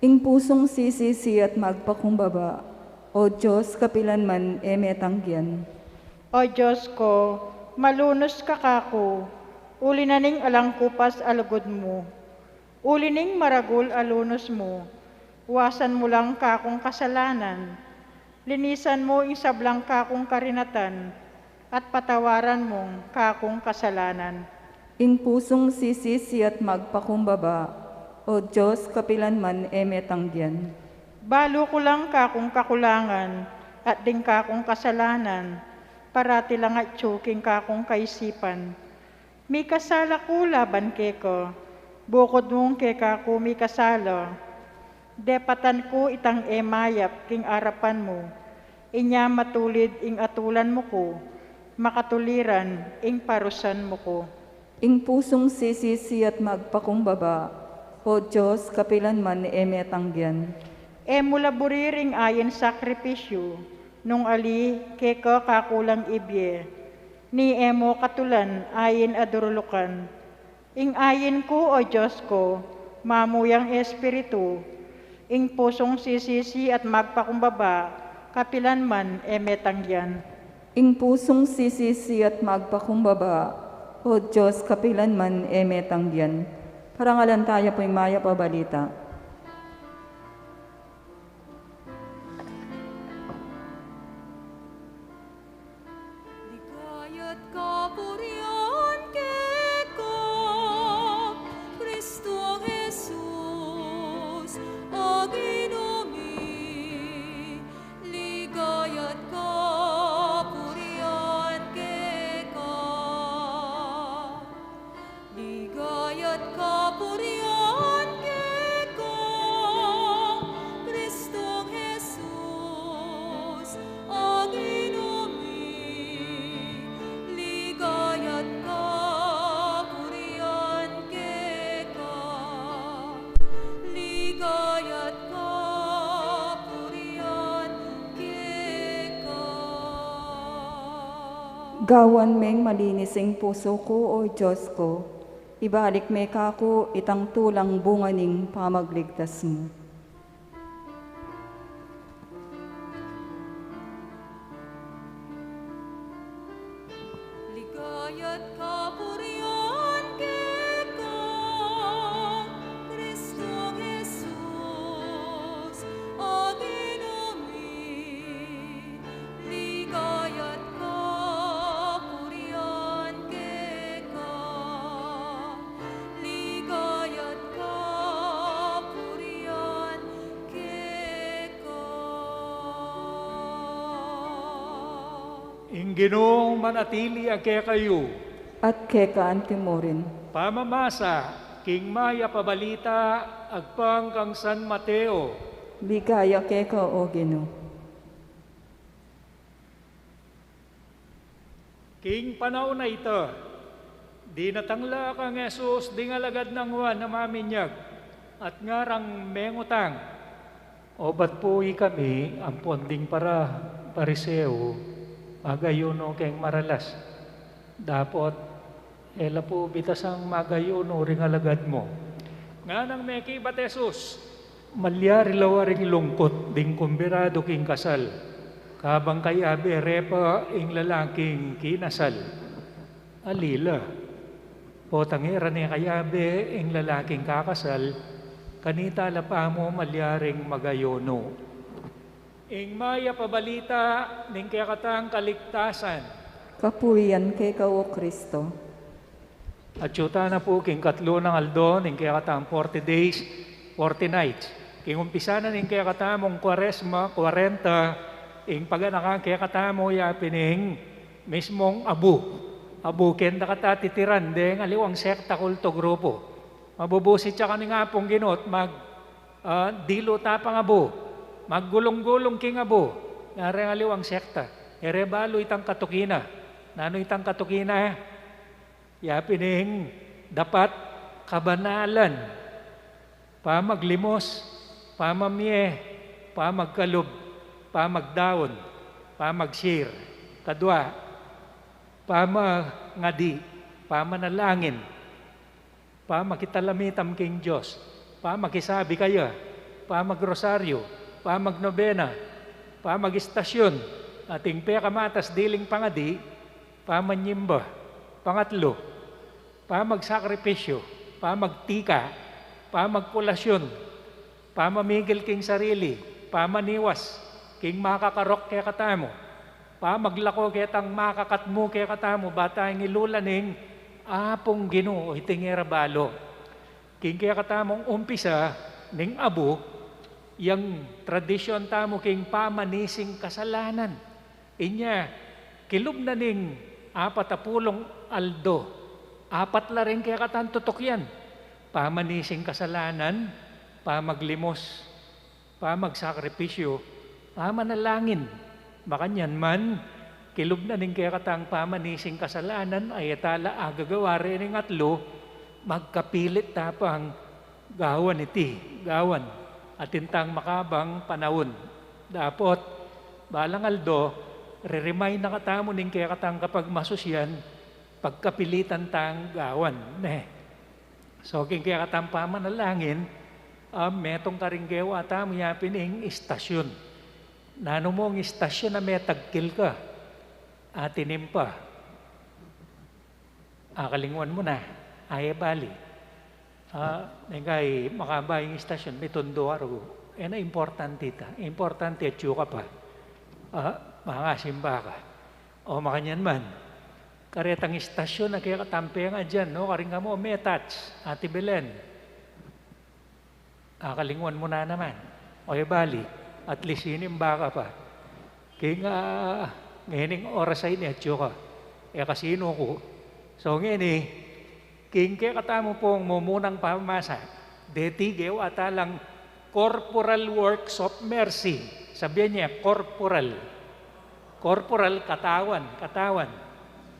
Ing pusong sisisi at magpakumbaba, o Diyos kapilanman metangyan. O Diyos ko, malunos ka kako, uli na ning alangkupas alugod mo. Uli ning maragul alunos mo, wasan mo lang kakong kasalanan. Linisan mo ing sablang kakong karinatan, at patawaran mong kakong kasalanan. Ing pusong sisisi at magpakumbaba, O Diyos, kapilanman emetanggian. Balo ko lang kakong kakulangan at ding kakong kasalanan, parati lang at tsuking kakong kaisipan. May kasala ko laban keko, bukod mong keka ko may kasala. Depatan ko itang emayap king arapan mo, inya matulid ing atulan mo ko, makatuliran ing parusan mo ko. Ing pusong sisisi at magpakumbaba, O Diyos, kapilanman emetanggian. Mula buriring ayin sakripisyo, nung ali keka kakulang ibye, ni emo katulan ayin adurulukan. Ing ayin ko, O Diyos ko, mamuyang espiritu, ing pusong sisisi at magpakumbaba, kapilanman emetangyan. Ing pusong sisisi at magpakumbaba, O Diyos, kapilanman emetanggian. Parangalan tayo po'y maya pabalita. Ligayat kapurihan keko, Kristo Jesus, aginumi. Ligayat kapurihan keko, ligayat kapurihan keko, Kristo Jesus, aginumi. Ligayat kapurihan keko, ligayat kapurihan keko. Gawan meng malinising puso ko, O Diyos ko. Ibalik me kako itang tulang bunganing pamagligtas mo. Ligayat kapurihan keko, Kristo Jesus, aginumi. Ligayat kapurihan keko, ligayat kapurihan keko. Ing Ginoong manatili ake kayo, At keka antimorin. pamamasa, king maya pabalita, agpang kang San Mateo, Ligaya keka, O Gino. king panahon na ito, di natangla kang Jesus, di nga lagad ng Juan na maminyag, at ngarang mengutang, o ba't po kami ang ponding para pariseo, magayuno keng maralas. Dapot, ela po bitasang magayuno ring alagad mo. Nga nang meki bat Jesus, malyari lawaring lungkot ding kumbirado king kasal. Kabang kaya berepa ing lalaking kinasal. Alila, potangira ni kayabe ing lalaking kakasal, kanita lapa mo malyaring magayono. Ing maya pabalita ning kayakatang kaligtasan. Kapurian keka, O Kristo. At yuta na po king katlo ng aldo ning kayakatang 40 days, 40 nights. King umpisa na ning kayakatamong 40, ing paganakang kayakatamo yapining mismong abu. Abu kenda katatitiran deng aliwang sekta kulto grupo. Mabubusit siya kaning apong ginot dilo tapang abu. Maggulong-gulong king abo, nareng aliwang sekta. Erebalo itang katukina. Nano itang katukina? Yapining dapat kabanalan. Pamaglimos, pamamye, pamagkalub, pamagdaon, pamagsir. Kadwa, pamangadi, pamanalangin, pamakitalamitam king Diyos, pamakisabi kayo, pamagrosaryo, pamagnobena, pamagistasyon, ating pekamatas diling pangadi, pamanyimba, pangatlo, pamagsakripisyo, pamagtika, pamagpulasyon, pamamigil king sarili, pamaniwas, king makakarok kaya katamo, pamaglako kaya tang makakatmo kaya katamo, bata ang ilulaning apong Ginoo itingera balo. king kaya katamong umpisa, ning abo, yang tradisyon tamo king pamanising kasalanan. Inya, kilub na ning 40 aldo, 4 la rin kaya katantutok yan. Pamanising kasalanan, pamaglimos, pamagsakripisyo, pamanalangin. Makanyan man, kilub na ning kaya katang pamanising kasalanan, ay atala agagawari ning atlo, magkapilit tapang gawan iti, gawan, at tintang makabang panahon. Dapot, balang aldo, re-remind na katamo ning kaya katang kapag masusyan, pagkapilitan tang gawan. So, kaya katang pamanalangin, metong karinggewa tamo yapin ing istasyon. Nano mo ang istasyon na metagkil ka, atinim pa. Akalinguan mo na, ay bali. Ngay makabayang istasyon, may tondo araw. Na importante ita. Importante at ka pa. Mga simba ka. O makanyan man. Karetang istasyon na kaya katampi nga dyan. No? Karing ka mo, may touch. Ate Belen. Akalinguan mo na naman. O bali. At least inim baka pa. Kaya nga, ngayon oras ay ni at ka. Kasino ko. So ngayon king kaya katamo pong mumunang pamasa, detigew atalang corporal works of mercy. Sabihan niya, corporal. Corporal, katawan.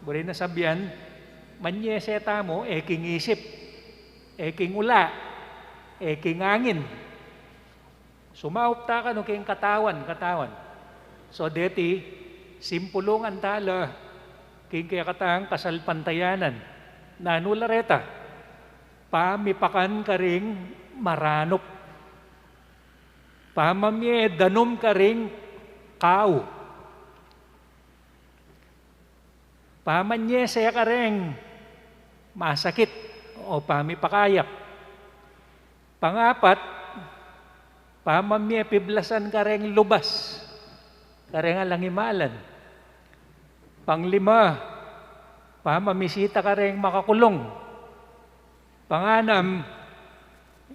Buri na sabihan, manyeseta mo, king isip, king ula, king angin. Sumaupta ka no king katawan. So deti, simpulungan tala, king kaya katang kasalpantayanan. Nanulareta, pamipakan ka ring maranop. Pamamye, danom ka ring kao. Pamanye, saya ka ring masakit o pamipakayap. Pangapat, pamamye, piblasan ka ring lubas. Ka ring alangimalan. Panglima, pamamisita ka rin makakulong. Panganam,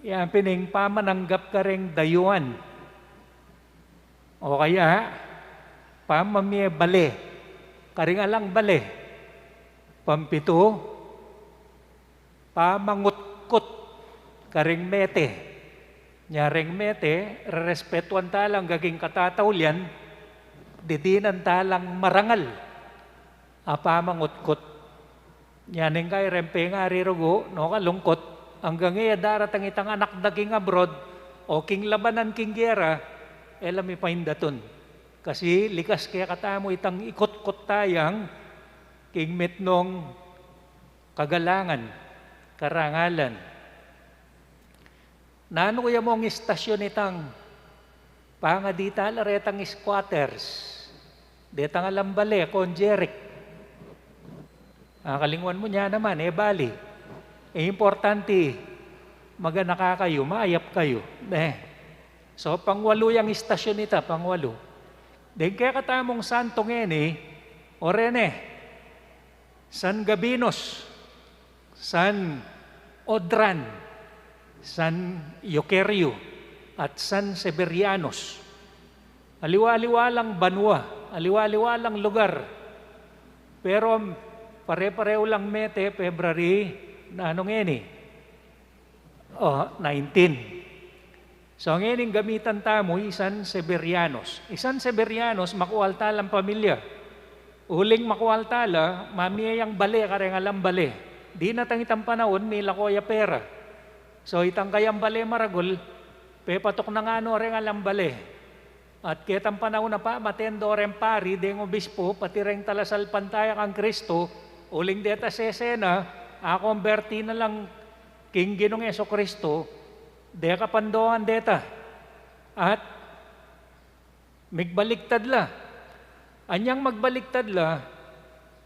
yan pining pamananggap ka rin dayuan. O kaya, pamamye bale, ka rin alang bale. Pampito, pamangutkot ka rin mete. Nyaring mete, respetuan talang gaging katatawlian, didinan talang marangal. Pamangutkot. Yaning kay rempe nga rirugo, no kalungkot, hanggang ngayon daratang itang anak daging abroad, o king labanan king gera, elami paindaton. Kasi likas kaya katamo itang ikot-kot tayang, king metnong kagalangan, karangalan. Nano kaya mong istasyon itang, pangadita laretang squatters, detang alambale, konjerik, kalingwan mo niya naman, bali. Importante, maganaka kayo, maayap kayo. So, pangwalo yung istasyon nita, pangwalo. Then kaya katamong santo ngeni, orene, San Gabinos, San Odran, San Yokerio, at San Severianos. Aliwa-aliwalang banwa, aliwa-aliwalang lugar. Pero pare-pareho lang mete, February, na anong ngeni? 19. So ngayon gamitan tamo, San Severianos. San Severianos, makualtalang pamilya. Uling makualtala, mamiyayang bale, kareng alam bale. Di natang itang panahon, may lakoya pera. So itang kayang bale maragol, pepatok na nga no, reng alam bale. At kitang panahon na pa, matendo rin pari, deng obispo, pati rin talasal pantaya kang Kristo, uling deta sesena, akonverti na lang king Ginong Jesucristo, de kapandoan deta. At migbaliktad la. Anyang magbaliktad la,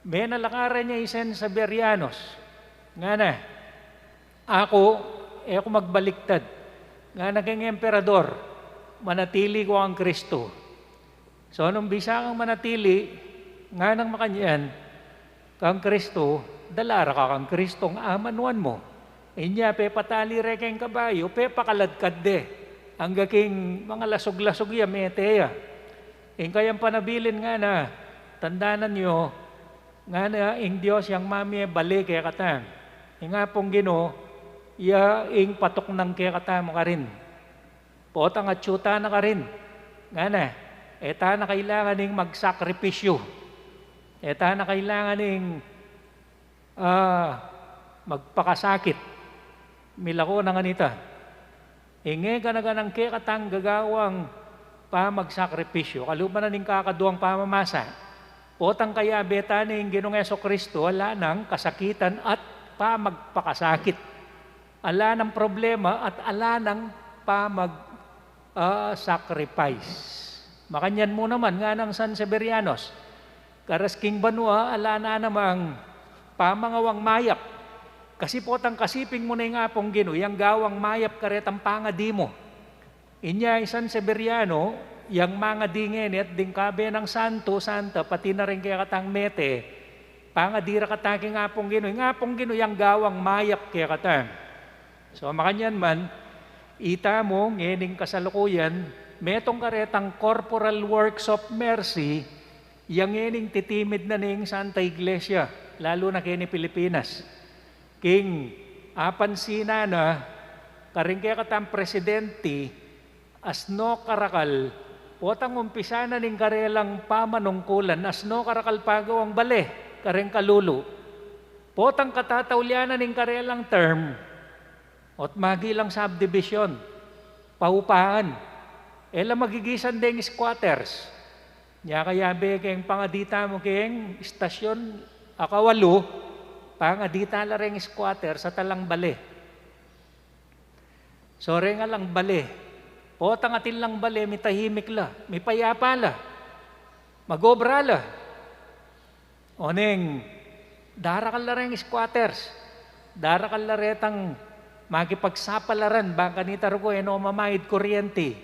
may nalakaran niya isen sa Berianos. Nga na, ako magbaliktad. Nga naging emperador, manatili ko ang Kristo. So nung bisa kang manatili, nga nang makanyan, kang Kristo, dalara ka kang Kristong amanuan mo. Inya pe patali re keng kabayo, pe pakaladkad de. Ang gaking mga lasog-lasog ya, meteya. Kayang panabilin nga na, tandanan nyo, nga na ing Diyos yang mami balik kaya katang. Nga pong Ginoo, ya ing patok ng kaya katang mo ka rin. Potang at syuta na ka rin. Nga na, eta na kailangan ning magsakripisyo. Eta na kailangan ning magpakasakit. Milako na ganita. Inge ka na ganang kaya katang gagawang magsakripisyo. Kaluban na ning kakaduang pamamasa. Potang kaya beta ning Ginoong Jesucristo, wala ng kasakitan at magpakasakit. Ala ng problema at ala ng sacrifice. Makanyan mo naman nga ng San Severianos. Karas King Banua, ala na namang pamangawang mayap. Kasi potang kasiping mo na yung apong Ginoo, yung gawang mayap karetang pangadi mo. Inya yung San Severiano, yung mga dingin at dingkabe ng santo, santa, pati na rin kaya katang mete, pangadira kataking apong Ginoo. Yung apong Ginoo, yung gawang mayap kaya katang. So makanyan man, ita mo, ngening kasalukuyan, metong karetang corporal works of mercy, yung ngening titimid na ning Santa Iglesia, lalo na kini Pilipinas. King apansina na, karing kaya katang presidente, asno karakal, potang umpisa na ning karelang pamanungkulan, asno karakal pagaw ang bale, karing kalulu. Potang katatawlianan ning karelang term, at magilang subdivision, paupahan. Ela magigisan ding squatters. Nya kaya keng pangadita mo keng istasyon akawalu, pangadita la ring squatter sa talang bale. So nga lang bale. Potang atin lang bale, may tahimik la, may payapa la, magobra la. O neng, darakal la ring squatters, darakal la retang makipagsapalaran, baka ni tarugo, mamahid kuryente.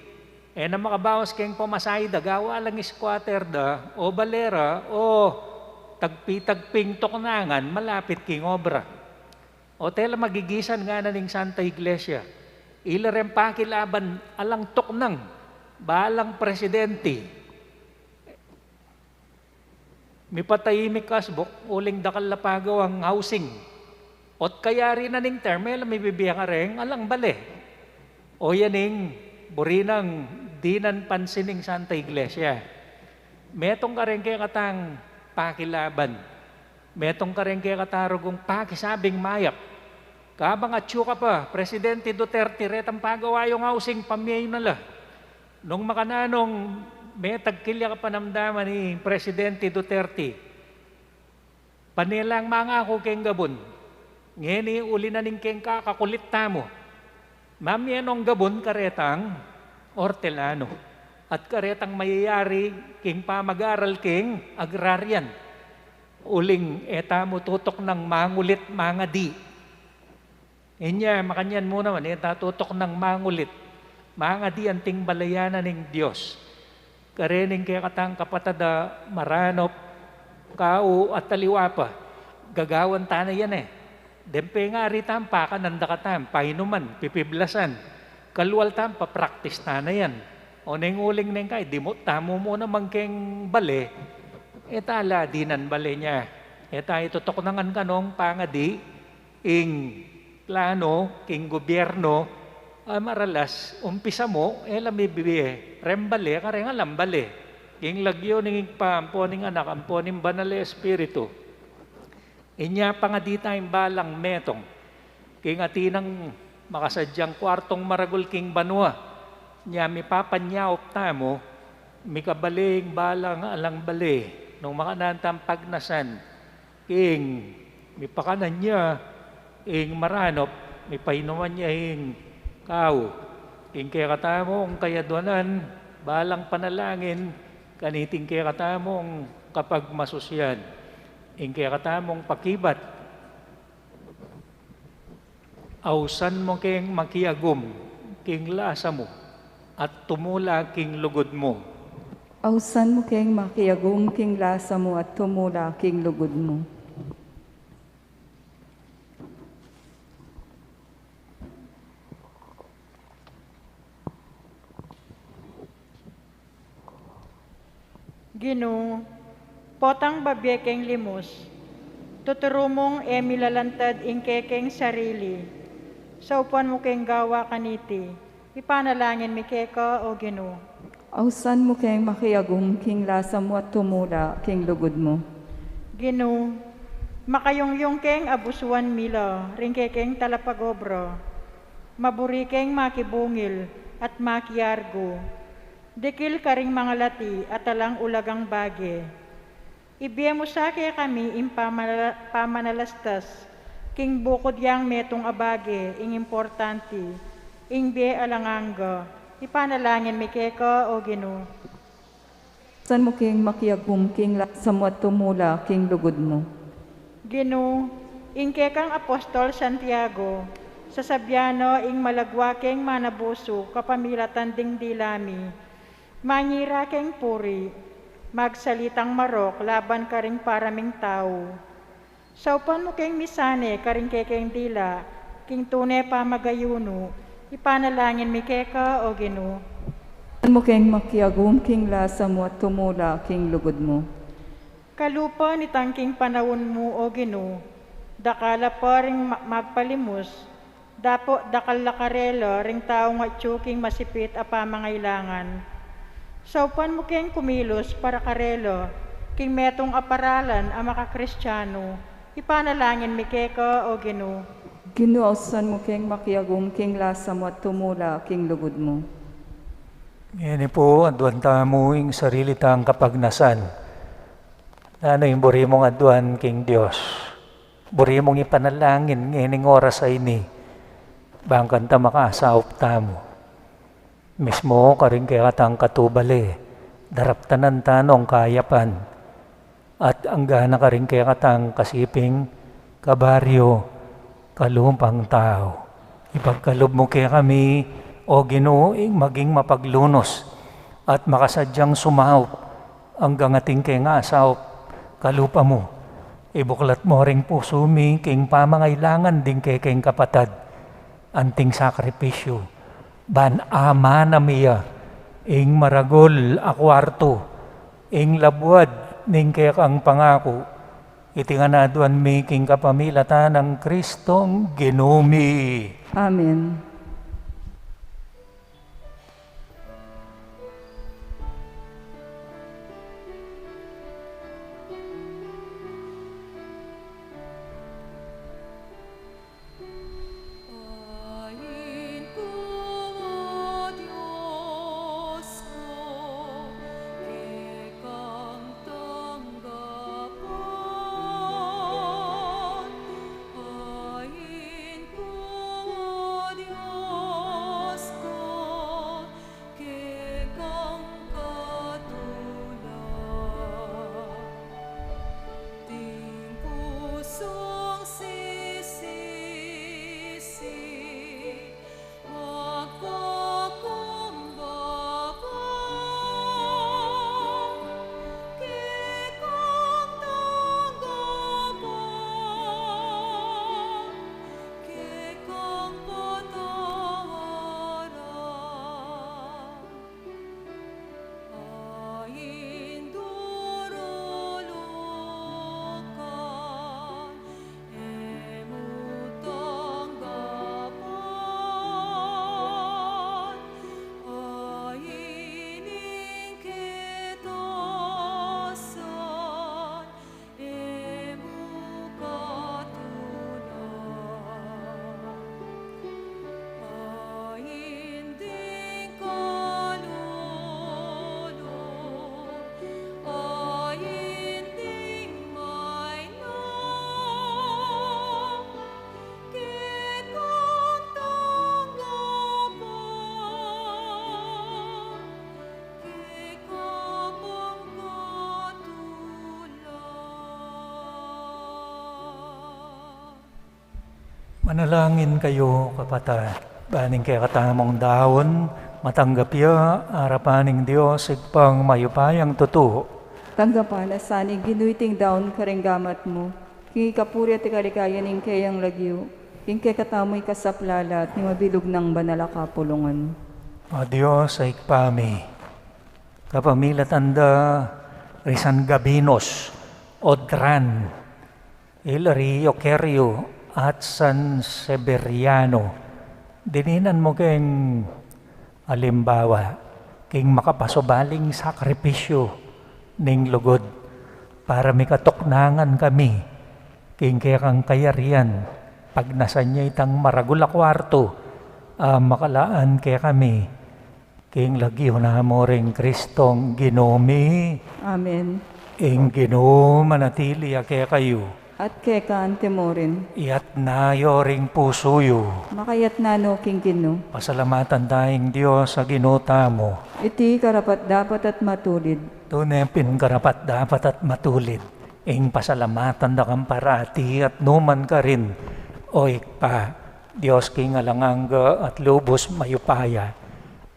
Na makabawas keng pamasay da, gawa lang squatter da, o balera, o tagpitagping toknangan, malapit king obra. O tela magigisan nga na ning Santa Iglesia. Ila rin pakilaban alang toknang, balang presidente. May patahimik kasbok, uling dakal lapagaw ang housing. Ot kaya rin na ning term, may bibiyang areng alang bale. O yaning burinang dinan pansining Santa Iglesia. Metong kareng kaya katang pakilaban. Metong kareng kaya katarugong pakisabing mayap. Kabang atyo ka pa, Presidente Duterte, retang pagawa yung housing, pamiyay na la. Nung makananong may tagkilya ka panamdaman ni Presidente Duterte, panilang mga ako keng gabon, ngeni uli na ning keng kakakulit tamo. Mami anong gabon karetang hortelano at karetang mayayari king pamag-aral king agrarian. Uling etamo tutok ng mangulit mga di. Inya makanyan mo naman tutok ng mangulit mga di anting balayanan ng Diyos. Karening kaya katang kapatada maranop kao at taliwa pa. Gagawan tana yan Dempe nga ritam pa kananda katam, pahinuman, pipiblasan. Kalwal tam, pa-practice na yan. O neng uling neng kay, di mo, tamo mo naman keng bale, etala dinan bale niya. Eta itutok nangan kanong pangadi, ing plano, king gobyerno, maralas, umpisa mo, may bibiye, rembale, kareng alam bale. King lagyo ning pampo ning anak, ampo ning banal espiritu. Inya pangadita yung balang metong, king atinang makasadyang kwartong maragul king Banua, niya mi papanyaop tamo, mi kabaling balang alang bali, nung makanantang pagnasan, king mi pakanan niya, ing maranop, mi painuman niya ing kao, king kaya katamong kayaduanan, balang panalangin, kaniting kaya katamong kapag masusyan. Ing kaya katamong pakibat, ausan mo king makiagum, king lasa mo, at tumula king lugod mo. Ausan mo king makiagum, king lasa mo, at tumula king lugod mo. Gino, potang babyekeng limos, tuturumong milalantad ingkekeng sarili, sa upan mo keng gawa kaniti, ipanalangin mi keka o Gino. Ausan mo keng makiagum king lasa mo at tumula king lugod mo. Gino, makayongyong keng abusuan mila, ringkekeng talapagobro, maburikeng makibungil at makiargo, dikil karing mga lati at talang ulagang bage. Ibiya mo sa kaya kami pamanalastas, king bukod yang metong abage, ing importante, ing biye alanganga, ipanalangin mi keka o Gino. San mo king makiagum king lasa mo at tumula king lugod mo. Gino, ing kekang Apostol Santiago, sa sabyano ing malagwaking manabuso kapamilatan ding dilami, mangira keng puri, magsalitang marok laban karing paraming tao. Sa upan mo keng misane karing kekeng dila, king tune pa magayuno, ipanalangin mi keka o Gino. San mo keng makiagum king lasa mo at tumula king lugod mo. Kalupa ni tangking panahon mo o Gino, dakala pa ring magpalimos, dapo dakal lakarelo ring tao nga tsuking masipit a pamangailangan. Sa upan mo keng kumilos para karelo, king metong aparalan a makakristyano, ipanalangin mi keka o Gino. Gino, ausan mo keng makiagum king lasa mo at tumula king lugod mo. Ngayon po, aduan tamo ing sarili tang kapagnasan. Ano yung buri mong aduan king Diyos. Buri mong ipanalangin ngayon oras ay ni. Bangkan ta makaasaup tamo. Mismo karing kaya katang katubali. Daraptanan tanong kayapan. At ang gana karing kaya katang kasiping kabaryo, kalumpang tao. Ipagkalob mo kaya kami, o Ginoo, maging mapaglunos at makasadyang sumaup hanggang ating kay nga asaup kalupa mo. Ibuklat mo ring puso mi king pamangailangan din kay king kapatad. Anting sakripisyo. Ban ama na miya, ing maragol akwarto, ing labuad ning kay kang pangako. Itinganaduan mi king kapamilatan ng Kristong Ginumi. Amen. Ain como Dios ko, que cantang gapan. Ain como Dios ko, que kangkatulan. Ting pusong sisisi, magpakumbaba, kekang tanggapan, kekang patawaran. Ain durulukan, emutang gapan. Ain ingkitasan, emukatulan. Ain ding kalulong, ain ding mainam, kekang tanggapan, kekang pangkatulan. Manalangin kayo, kapatid. Baning kaya katamong daon, matanggap ya, arapaning Diyos, igpang mayupayang totoo. Tanggapan asani ginuiting daon karinggamat mo. King kapuri at ikaligaya ning kayang lagyo. King kay katamoy kasaplalat ni mabilog ng banala kapulungan. O Diyos, ay ikpami. Kapamilat anda, Rizan Gabinos, Odran, Hilario Kerio, at San Severiano. Dininan mo keng alimbawa, king makapasubaling sakripisyo ning lugod para mikatuknangan kami king kaya kang kayarian pag nasa niya itang maragula kwarto makalaan kaya kami king lagyo na mo ring Kristong ginomi Amen. ing Ginoo manatili kaya kayo At kay kaante mo rin, iyat na yoring pusuyo makayat na no king Ginoo. pasalamatan tayong Diyos sa ginuta mo. Iti karapat dapat at matulid. Tunay karapat dapat at matulid. Ing pasalamatan na kang parati at numan ka rin. O ikpa, Diyos king alanganga at lubos mayupaya.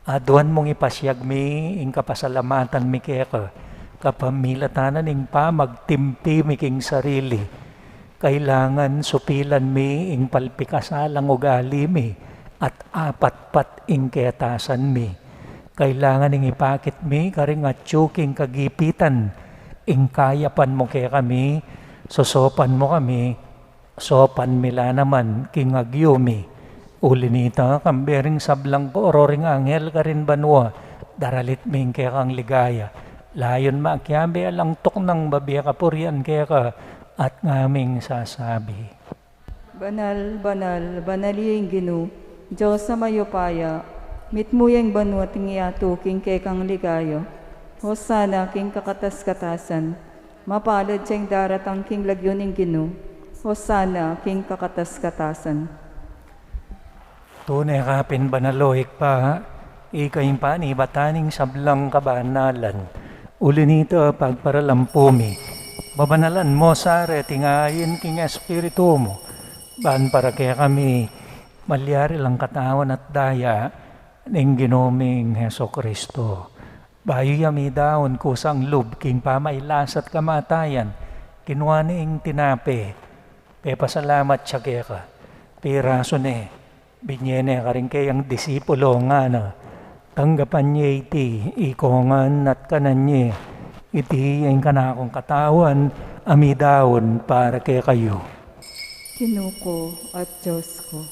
Aduan mong ipasyag mi, ing kapasalamatan mi keka. Kapamilatanan ing pa magtimpi mi king sarili. Kailangan supilan mi ing palpikasalang ugali mi at apat-pat ing ketasan mi. Kailangan ing ipakit mi karing atsyuking kagipitan ing kayapan mo kaya kami, sosopan mo kami, sopan mila naman king agyo mi. Ulinita kambering sablang ko ororing angel karin banwa, daralit mi kaya kang ligaya. Layon maakyambe alang tok ng babiya kapurian kaya ka, at ngaming sasabi. Banal, banal, banaliyeng Ginoo, Diyos sa mayupaya, mitmuyang banwa tingiyato king kay kang ligayo. Hosana king kakatas-katasan, mapalad siyang daratang king lagyo ning Ginoo. Hosana king kakatas-katasan. Tunay kapin banaloik pa, ikayong panibataning sablang kabanalan. Ulinito pagparalampumi. Babanalan mo sa tingayin king espiritu mo. Baan para kaya kami malyari lang katawan at daya ng ginoming Heso Kristo. Bayo yami daon kusang lub king pamailas at kamatayan. Kinuha ing tinape. Pepasalamat siya kaya ka. Piraso ne. Binyene ka rin kayang disipulo nga na. Tanggapan niya iti ikongan at kananye. Iti ang kanakong katawan, amidawon para kay kayo. Ginoo ko at Diyos ko.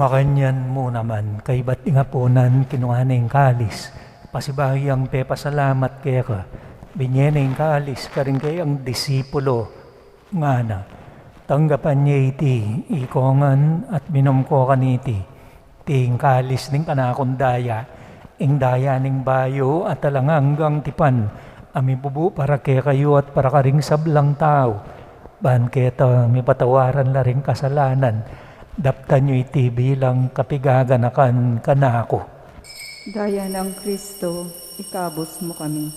Makanyan mo naman, kay ba't nga punan kinuha na yung kalis. Pasibahiyang pepasalamat kaya ka. Binyena yung kalis, karing kayang disipulo. Nga na, tanggapan niya iti, ikongan at minom ko kaniti. Ting kalis ning kanakong daya, ing daya ning bayo at talanganggang tipan. Ami bubu para kaya kayo at para karing sablang tao. Ban keta may patawaran la ring kasalanan. Daptan nyo iti bilang kapigaganakan kanako. Daya ng Kristo, ikabos mo kami.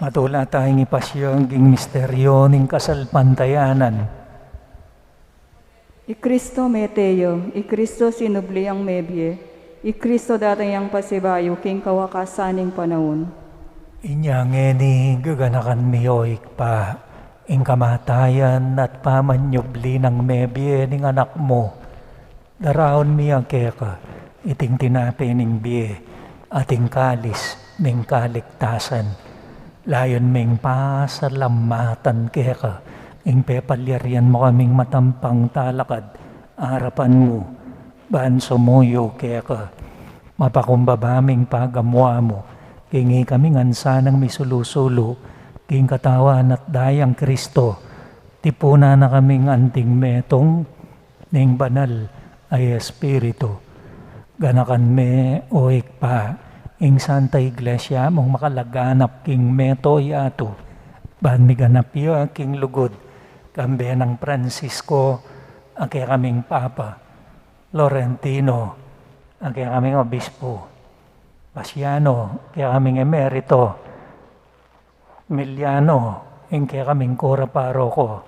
Matula tayong ipasyong ging misteryo ning kasalpantayanan. I Kristo meteo, I Kristo sinubli ang mebye, I Kristo datang pasibayo king kawakasaning panahon. Inyang eni gaganakan miyoik pa, ing kamatayan at pamanyubli ng mebye ning anak mo. Daraon miya keka, iting tinape ning biye, ating kalis ning kaligtasan. Layon ming pasalamatan keka, ing pepalyarian mo kaming matampang talakad, harapan mo, baan sumuyo keka, mapakumbabaming pagamwa mo, kingi kaming ansanang misulusulo, king katawan at dayang Kristo, tipuna na kaming anting metong, ning banal ay Espiritu. Ganakan me oik pa, ing Santa Iglesia mong makalaganap king meto yato, ban mi ganap ya king lugod, kambe ng Francisco, ake kaming Papa, Laurentino, ake kaming Obispo, Pasiano, ake kaming Emerito, Miliano, ing kaya kaming Kora Paroko,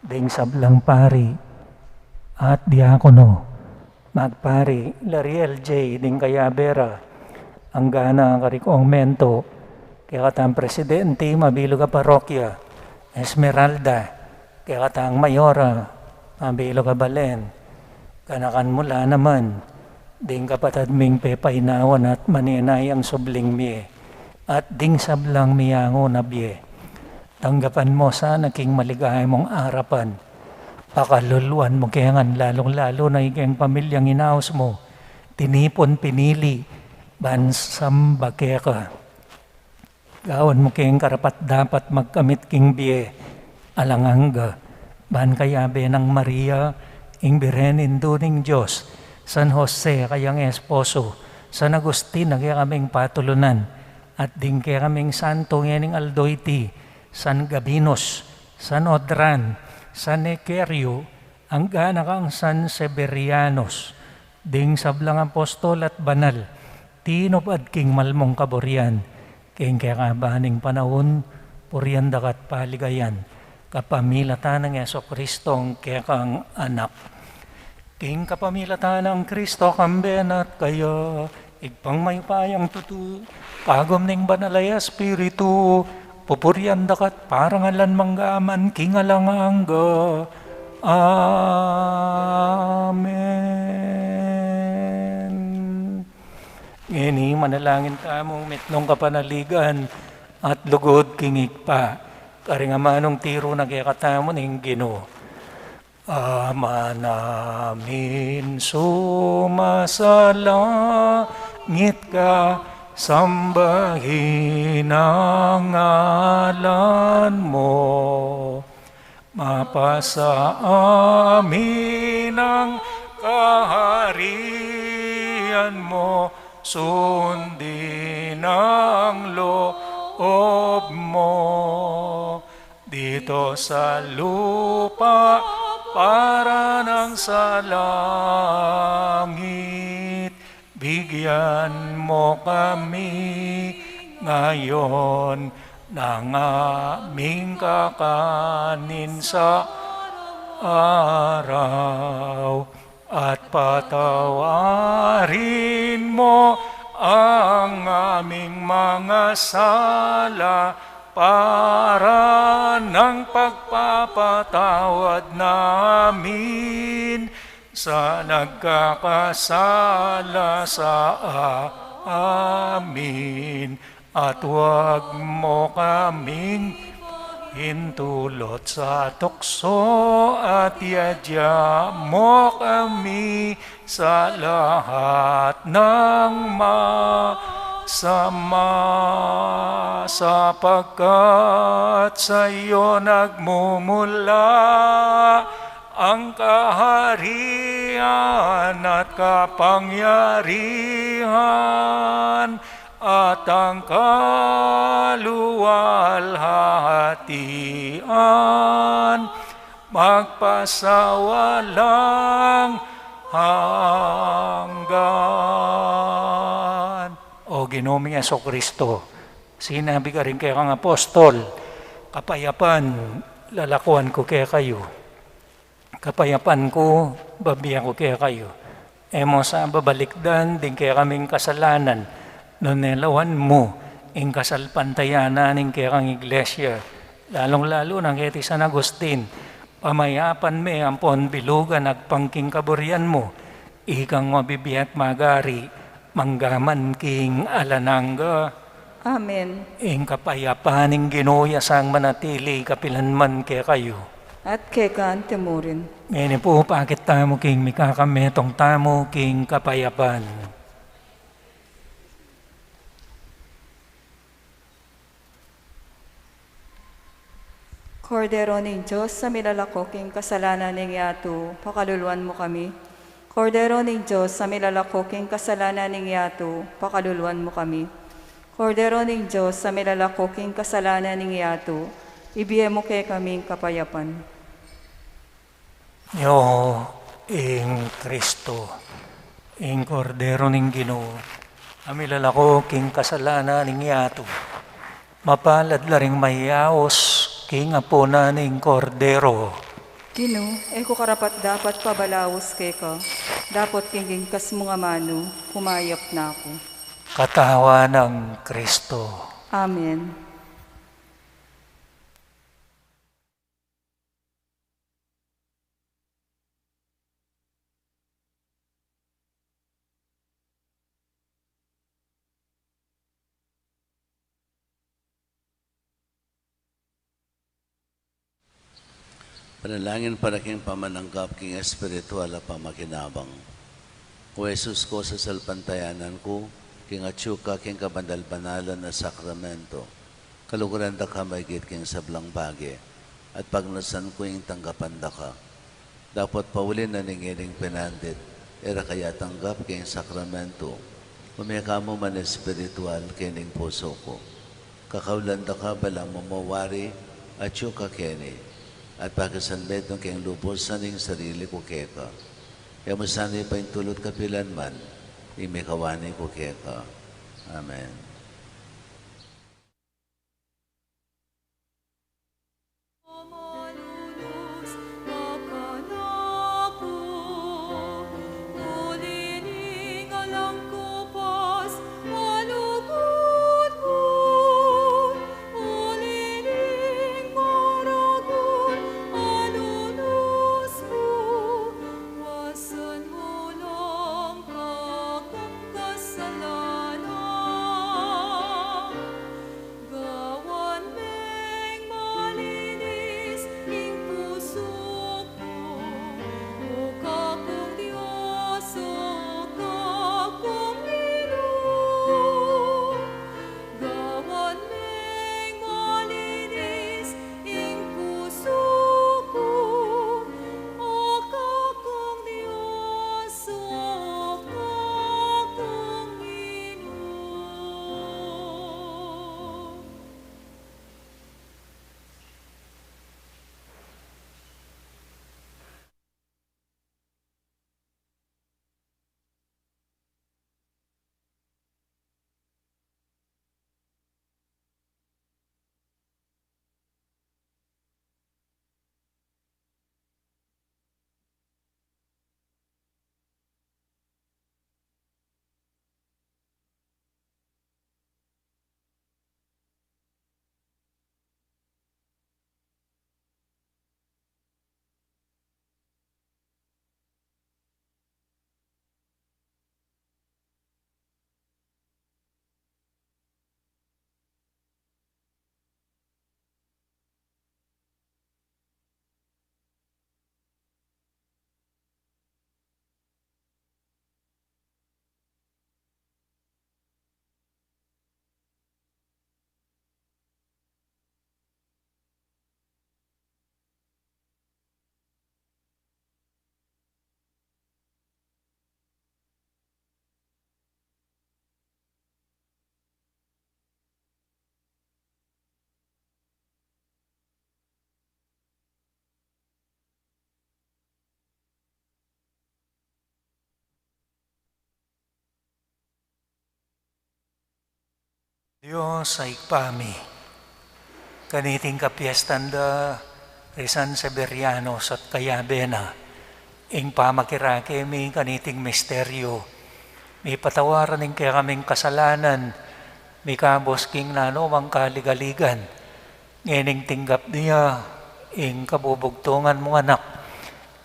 ding sablang pari, at diakono, magpari, Lariel J. ding kayabera, ang gana karikong mento, kaya katang presidente, mabilog ka parokya, Esmeralda, kaya katang mayora, mabilog ka balen, kanakan mula naman, ding kapatad ming pepainawan at maninay ang subling miye, at ding sablang miyango na biye. Tanggapan mo sana king maligaya mong arapan, pakaluluan mo kayangan lalong-lalo na ikeng pamilyang inaos mo, tinipon pinili, bansam bakeka. Gawan mo kayang karapat dapat magkamit king biye, alanganga, ban kayabe ng Maria, ing birenin duning Diyos, San Jose kayang esposo, San Agustin kaya kaming patulunan, at ding kaya kaming santo nganing Aldoyti, San Gabinos, San Odran, San Ekerio, ang gana kang San Severianos, ding sablang apostol at banal, tinupad king malmong kaborian, king kaya kabaning panahon, purian dakat paligayan, kapamilatan ng Yeso Kristong kaya kang anak. King kapamilatan ng Kristo kamben at kaya, igpang may payang tutu, pagom ning banalaya spiritu, pupurian dakat parangalan manggaman king alanganga. Amen. Ngini manalangin tamong mitnong kapanaligan at lugod king ikpa, karingamanong tiro na kaya katamo ning Ginoo. Ama namin sumasalangit ka, sambahin ang ngalan mo. Mapasa amin ang kaharian mo, sundin ang loob mo. Dito sa lupa, para ng sa langit, bigyan mo kami ngayon ng aming kakanin sa araw, at patawarin mo ang aming mga sala, para ng pagpapatawad namin sa nagkakasala sa amin, at huwag mo kaming hintulot sa tukso, at iadya mo kami sa lahat ng sama, sapagkat sa iyo nagmumula ang kaharian at kapangyarihan at ang kaluwalhatian, magpasawalang hanggan. O Ginoong Yeso Kristo, sinabi ka rin kaya kang apostol, kapayapan, lalakuan ko kaya kayo. Kapayapan ko, babiyan ko kaya kayo. Emo sa babalikdan, din kaya kaming kasalanan, nonelawan mo, ing kasalpantayanan, ing kaya kang iglesia, lalong-lalo ng kaya ti San Agustin, pamayapan me, ampon bilugan, agpangking kaburian mo, ikang mabibiyat magari, manggaman king alanangga. Amen. Ing kapayapaning Ginoo sang manatili kapilanman kaya kayo. At kekaan timurin. Ngayon po, pakit tamo king mikakametong tamo king kapayapan. Kordero ng Diyos, sa milalako king kasalanan ng yato, pakaluluan mo kami. Kordero ng Diyos, sa milalako king kasalanan ng yato, pakaluluan mo kami. Kordero ng Diyos, sa milalako king kasalanan ng yato, ibiye mo kay kaming kapayapan. Yo, ing Kristo, ing Kordero ng Ginoo, amilalako king kasalanan ng yato, mapalad la ring mayaos king apona ning Kordero, Kinu, eko karapat dapat pabalawos keka. Dapat kinging kas mga mano, kumayap na ako. Katawan ng Kristo. Amen. Panalangin para king pamananggap king espiritual at pamakinabang. O Jesus ko sa salpantayanan ko, king atsyuka king kabandal-banalan na sakramento, kaluguran da ka maigit king sablang bagi, at pagnasan ko yung tanggapan da ka. Dapat paulin na ningiling pinandit, era kaya tanggap king sakramento, umika mo man espiritual kining puso ko. Kakaulan da ka balang mamawari, atsyuka kini, at pagkasanbet ng kayong lubos sa ning sarili ko keka. Kaya masanay pa yung tulot kapilan man, imikawani ko keka. Amen. Malulus makanako, uliling alang kupas, malugod mo, uliling maragon, alulus mo, wasan mo lang kakang kasalanan. Gawan meng malinis ing puso ko, o kakong Diyos, o kakong Ginoo. Gawan meng malinis ing puso ko, o kakong Diyos, o kakong Ginoo. Diyos ay pami. Kaniting kapiestanda, Risan Severianos at Kayabena, ing pamakirake mi kaniting misteryo, mi patawaran ing kaya kaming kasalanan, mi kabos king nanowang kaligaligan, ngening tinggap niya, ing kabubugtungan mong anak,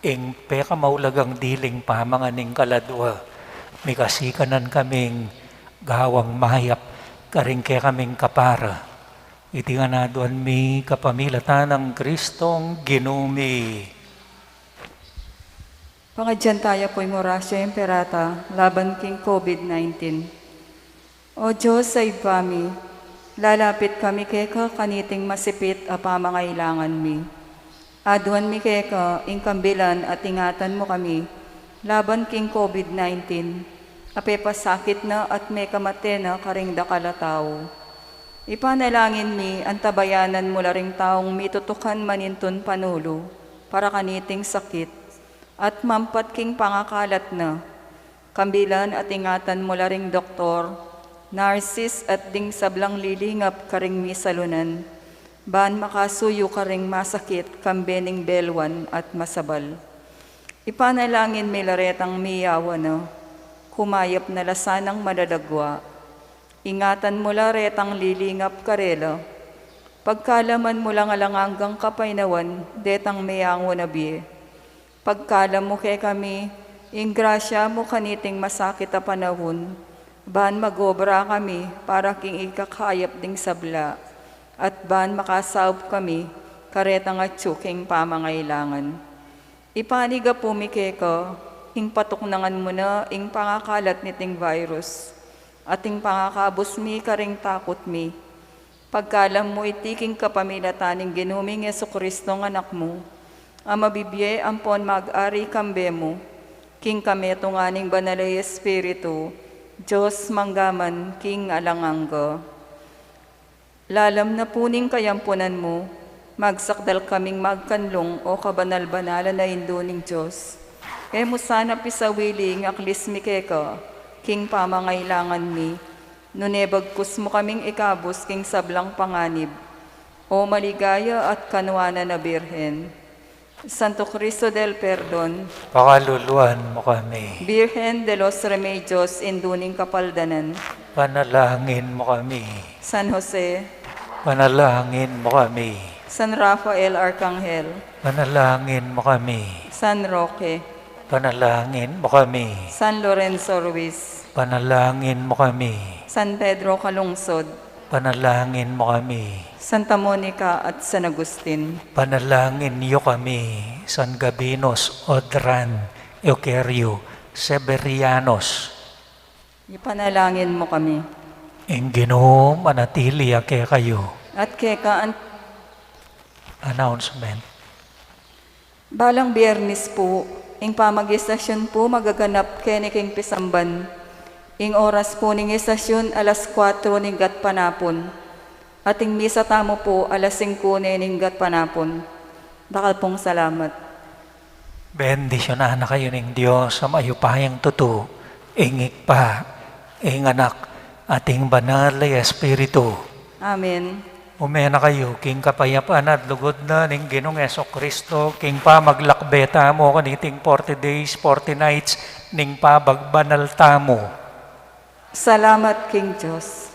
ing peka maulagang diling pamanganing kaladwa, mi kasikanan kaming gawang mayap, karing kaya kaming kapara. Iti nga na doon mi kapamilatan ng Kristong ginumi. Pangadyan tayo po'y morasyo imperata, laban king COVID-19. O Diyos sa ibami, lalapit kami keka kaniting masipit a pamangailangan mi. Aduan mi keka, ingkambilan at ingatan mo kami, laban king COVID-19, apepasakit na at may kamate na karing dakalataw. Ipanalangin mi, antabayanan mo laring taong mitutukan maninton panulo, para kaniting sakit, at mampat king pangakalat na. Kambilan at ingatan mo laring doktor, narsis at ding sablang lilingap karing mi salunan. ban makasuyo ka ring masakit, kambening belwan at masabal. Ipanalangin milaretang miyawa na, kumayap na lasanang madadagwa. Ingatan mo laretang lilingap karela, pagkalaman mo lang alangang kapainawan, detang mayango na biye. Pagkalam mo kay kami, ingrasya mo kaniting masakit a panahon, ban magobra kami para king ikakayap ding sabla, at ban makasaop kami, karetang at tsuking pamangailangan. Ipaniga pumike ka, ing patuknangan mo na, ing pangakalat niting virus, at ing pangakabos mi karing takot mi. Pagkalam mo itiking kapamilataning ginuming Jesucristo ng anak mo, ang mabibiyay ampon mag-ari kambe mo, king kameto nganing banalay Espiritu, Diyos manggaman, king alangangga. Lalam na puning kayampunan mo, magsakdal kaming magkanlong o kabanal-banalan na induning Diyos. Kaya mo sana pisawiling aklis mi keka, king pamangailangan mi, nunebagkus mo kaming ikabos king sablang panganib, o maligaya at kanwana na Birhen. Santo Cristo del Perdon, Pakaluluan mo kami. Virgen de los Remedios, induning kapaldanan, Panalangin mo kami. San Jose, Panalangin mo kami. San Rafael Arcangel, Panalangin mo kami. San Roque, Panalangin mo kami. San Lorenzo Ruiz, Panalangin mo kami. San Pedro Calungsod, Panalangin mo kami. Santa Monica at San Agustin, Panalangin niyo kami. San Gabinos, Odran, Eukerio, Severianos. ipanalangin mo kami. Ing Ginoo manatili ake kayo. At keka Announcement. balang Biyernes po, ing pamag-istasyon po magaganap keniking pisamban. Ing oras po ning istasyon alas 4 ning gat panapon. Ating misa tamo po alas 5 ning gat panapon. Dakal pong salamat. Bendisyonan na kayo ng Diyos sa mayupayang tuto, ingik pa, ing anak, ating banal na Espiritu. Amen. Umena kayo, king kapayapaan at lugod na ning Ginong Jesucristo, king pa maglakbeta mo kaniting 40 days, 40 nights, ning pa bagbanal tamo. Salamat, King Diyos.